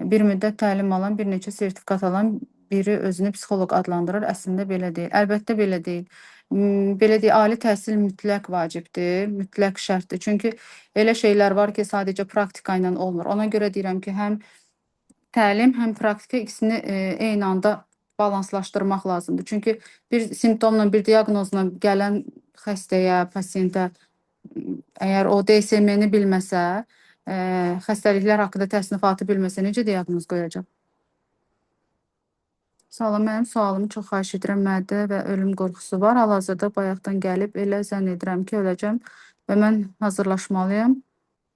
bir müddət təlim alan, bir neçə sertifikat alan biri özünü psixoloq adlandırır. Əslində belə deyil. Əlbəttə belə deyil. Belə deyək, ali təhsil mütləq vacibdir, mütləq şərtdir. Çünki elə şeylər var ki, sadəcə praktika ilə olmur. Ona görə deyirəm ki, həm təlim, həm praktika ikisini eyni anda balanslaşdırmaq lazımdır. Çünki bir simptomla, bir diaqnozla gələn xəstəyə, pasiyentə əgər o DSM-ni bilməsə, xəstəliklər haqqında təsnifatı bilməsə necə diaqnoz qoyacaq? Salam, mənim sualımı çox xahiş edirəm. Mədə və ölüm qorxusu var. Hal-hazırda bayaqdan gəlib, elə zənn edirəm ki, öləcəm və mən hazırlaşmalıyam.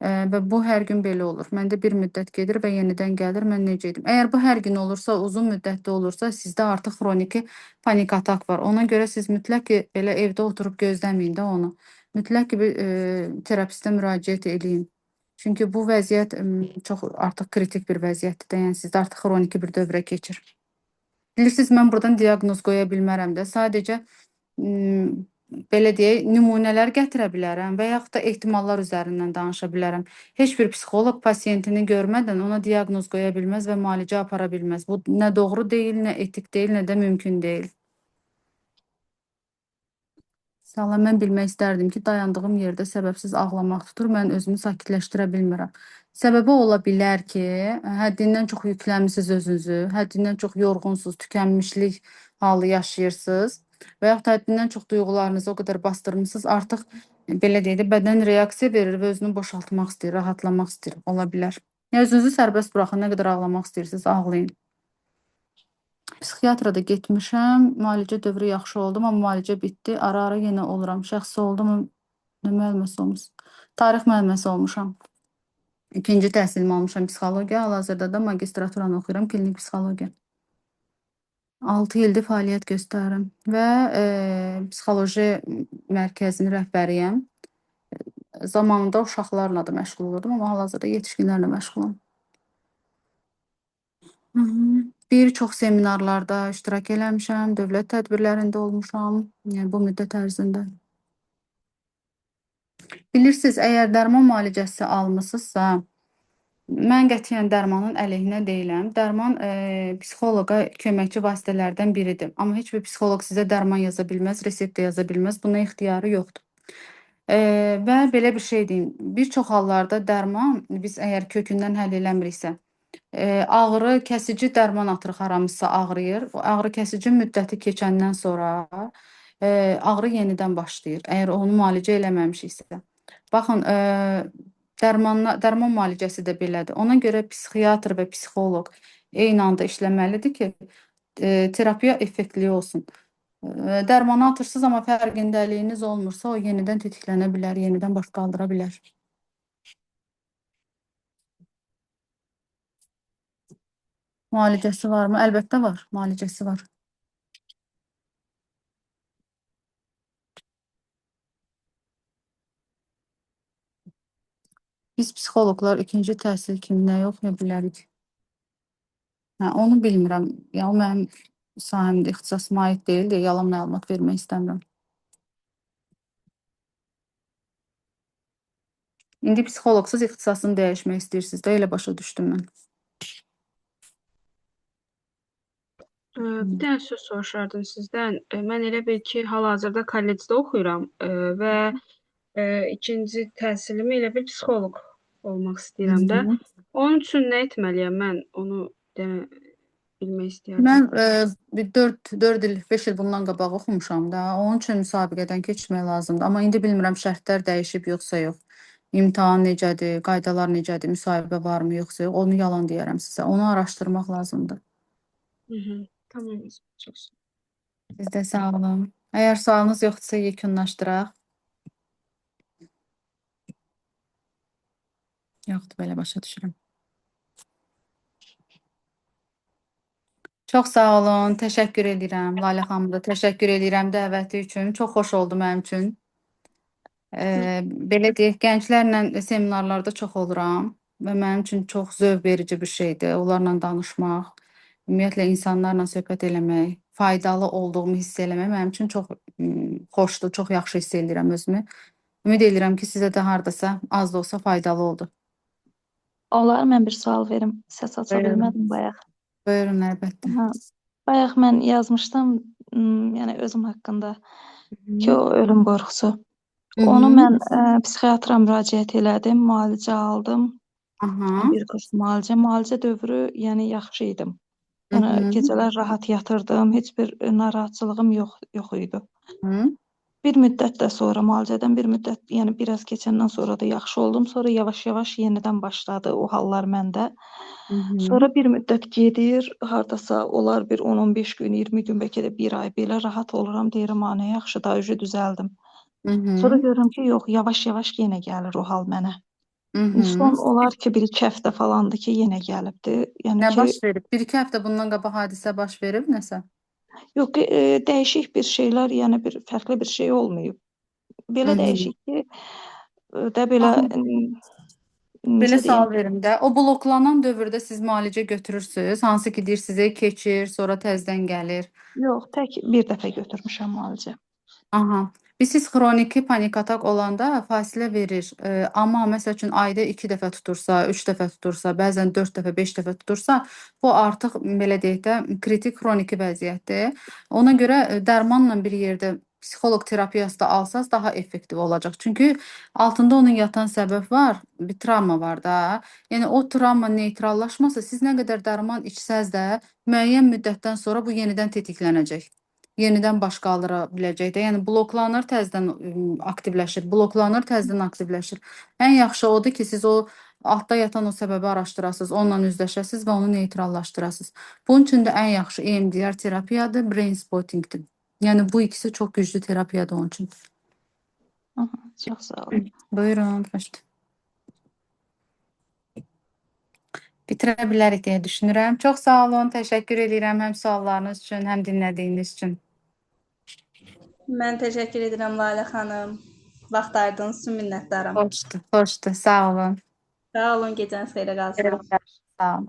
Və bu hər gün belə olur. Məndə bir müddət gedir və yenidən gəlir. Mən necə edim? Əgər bu hər gün olursa, uzun müddətli olursa, sizdə artıq xroniki panik atak var. Ona görə siz mütləq ki, belə evdə oturub gözləməyin də onu. Mütləq ki, bir terapistə müraciət edin. Çünki bu vəziyyət çox artıq kritik bir vəziyyətdir də, yəni sizdə artıq xroniki bir dövrə keçir. Bilirsiniz, mən buradan diaqnoz qoya bilmərəm də. Sadəcə belə deyək, nümunələr gətirə bilərəm və yaxud da ehtimallar üzərindən danışa bilərəm. Heç bir psixoloq pasiyentini görmədən ona diaqnoz qoya bilməz və müalicə apara bilməz. Bu nə doğru deyil, nə etik deyil, nə də mümkün deyil. Salam, mən bilmək istərdim ki, dayandığım yerdə səbəbsiz ağlamaq tutur, mən özümü sakitləşdirə bilmirəm. Səbəbi ola bilər ki, həddindən çox yükləmisiniz özünüzü, həddindən çox yorğunsuz, tükənmişlik halı yaşayırsınız və yaxud da həddindən çox duyğularınızı o qədər bastırmısınız, artıq belə deyək də bədən reaksiya verir və özünü boşaltmaq istəyir, rahatlamaq istəyir, ola bilər. Ya özünüzü sərbəst buraxın, nə qədər ağlamaq istəyirsiniz, ağlayın. Psixiatra da getmişəm, müalicə dövrü yaxşı oldum, amma müalicə bitdi. Ara-ara yenə oluram. Şəxsi oldum, nə müəlliməsi olmuş? Tarix müəlliməsi olmuşam. İkinci təhsilimi almışam psixologiya, hal-hazırda da magistraturanı oxuyuram, klinik psixologiya. 6 ildir fəaliyyət göstərirəm və psixoloji mərkəzinin rəhbəriyəm. Zamanında uşaqlarla da məşğul olurdum, amma hal-hazırda yetişkinlərlə məşğulam. Bir çox seminarlarda iştirak eləmişəm, dövlət tədbirlərində olmuşam, yəni bu müddət ərzində. Bilirsiniz, əgər dərman müalicəsi almısınızsa, mən qətiyyən dərmanın əleyhinə deyiləm. Dərman psixoloqa köməkçi vasitələrdən biridir. Amma heç bir psixoloq sizə dərman yaza bilməz, resept də yaza bilməz. Buna ixtiyarı yoxdur. Və belə bir şey deyim, bir çox hallarda dərman biz əgər kökündən həll eləmiriksə, ağrı kəsici dərman atırıq haramızsa ağrıyır. O ağrı kəsici müddəti keçəndən sonra ağrı yenidən başlayır, əgər onu müalicə eləməmişiksə. Baxın, dərman müalicəsi də belədir. Ona görə psixiatr və psixoloq eyni anda işləməlidir ki, terapiya effektli olsun. Dərmanı atırsınız, amma fərqindəliyiniz olmursa, o yenidən tetiklənə bilər, yenidən baş qaldıra bilər. Müalicəsi varmı? Əlbəttə var, müalicəsi var. Biz psixoloqlar ikinci təhsil kimi nə oxuya bilərik? Onu bilmirəm. Yəni, o mənim sahəmdə ixtisasıma aid deyil deyə yalan məlumat vermək istəmirəm. İndi psixoloqsuz ixtisasını dəyişmək istəyirsiniz də, elə başa düşdüm mən. Bir dənə söz soruşardım sizdən. Mən elə bil ki, hal-hazırda kollecdə oxuyuram və ikinci təhsilimi elə bil psixoloq olmaq istəyirəm də. Onun üçün nə etməliyəm mən? Onu bilmək istəyirəm. Mən 4 il, 5 il bundan qabaq oxumuşam da, onun üçün müsabiqədən keçmək lazımdır. Amma indi bilmirəm şərtlər dəyişib yoxsa yox. İmtahan necədir, qaydalar necədir, müsahibə varmı yoxsa yox, onu yalan deyərəm sizə. Onu araşdırmaq lazımdır. Tamam, çox sağ olun. Siz də sağ olun. Əgər sualınız yoxdursa yekunlaşdıraq. Yoxdur, belə başa düşürəm. Çox sağ olun, təşəkkür edirəm. Lalə xanım da təşəkkür edirəm dəvəti üçün. Çox xoş oldu mənim üçün. Belə deyək, gənclərlə seminarlarda çox oluram və mənim üçün çox zövq verici bir şeydir. Onlarla danışmaq, ümumiyyətlə insanlarla söhbət eləmək, faydalı olduğumu hiss eləmək mənim üçün çox xoşdur, çox yaxşı hiss edirəm özümü. Ümid edirəm ki, sizə də hardasa az da olsa faydalı oldu. Olar, mən bir sual verim. Səs aça Buyurun. bilmədim bayaq. Buyurun, əlbəttə. Bayaq mən yazmışdım, yəni özüm haqqında ki, o ölüm qorxusu. Hı Onu hı. mən psixiatra müraciət elədim, müalicə aldım. Aha. Bir kurs müalicə. Müalicə dövrü, yəni yaxşı idim. Hı Yəni hı. gecələr rahat yatırdım, heç bir narahatçılığım yox idi. Hı. Bir müddət də sonra müalicədən bir müddət, yəni biraz keçəndən sonra da yaxşı oldum. Sonra yavaş-yavaş yenidən başladı o hallar məndə. Hı hı. Sonra bir müddət gedir, hardasa olar bir 10-15 gün, 20 gün, bəlkə də bir ay belə rahat oluram, deyirəm, "Ana, yaxşı da, düzəldim." Hı hı. Sonra görürəm ki, yox, yavaş-yavaş yenə gəlir o hal mənə. Hı hı. Son olar ki, 1-2 həftə falandır ki, yenə gəlibdi. Yəni Nə ki, baş verib? 1-2 həftə bundan qabaq hadisə baş verib nəsə? yox, dəyişik bir şeylər, yəni bir fərqli bir şey olmayıb. Belə Hı hı. dəyişik ki, də belə Aha. Belə necə deyim? sual verim də. O bloklanan dövrdə siz müalicə götürürsüz? Hansı ki deyirsiz, keçir, sonra təzədən gəlir. Yox, tək bir dəfə götürmüşəm müalicə. Aha. Biz siz xroniki panik atak olanda fasilə verir. Amma məsəl üçün ayda 2 dəfə tutursa, 3 dəfə tutursa, bəzən 4 dəfə, 5 dəfə tutursa, bu artıq belə deyək də kritik xroniki vəziyyətdir. Ona görə dərmanla bir yerdə psixoloq terapiyası da alsaz daha effektiv olacaq. Çünki altında onun yatan səbəb var, bir travma var da. Yəni o travma neytrallaşmasa, siz nə qədər dərman içsəz də müəyyən müddətdən sonra bu yenidən tetiklənəcək. Yenidən baş qaldıra biləcək də. Yəni bloklanır, təzədən aktivləşir, bloklanır, təzədən aktivləşir. Ən yaxşı odur ki, siz o altda yatan o səbəbi araşdırasınız, onunla üzləşəsiniz və onu neytrallaşdırasınız. Bunun üçün də ən yaxşı EMDR terapiyadır, brain spottingdir. Yəni bu ikisi çox güclü terapiyadır onun üçün. Aha, çox sağ olun. Buyurun, xoşdur. Bitirə bilərik deyə düşünürəm. Çox sağ olun, təşəkkür edirəm həm suallarınız üçün, həm dinlədiyiniz üçün. Mən təşəkkür edirəm Lalə xanım. Vaxt ayırdığınız üçün minnətdaram. Xoşdur, xoşdur. Sağ olun. Sağ olun, gecəniz xeyrə qalsın. Sağ olun.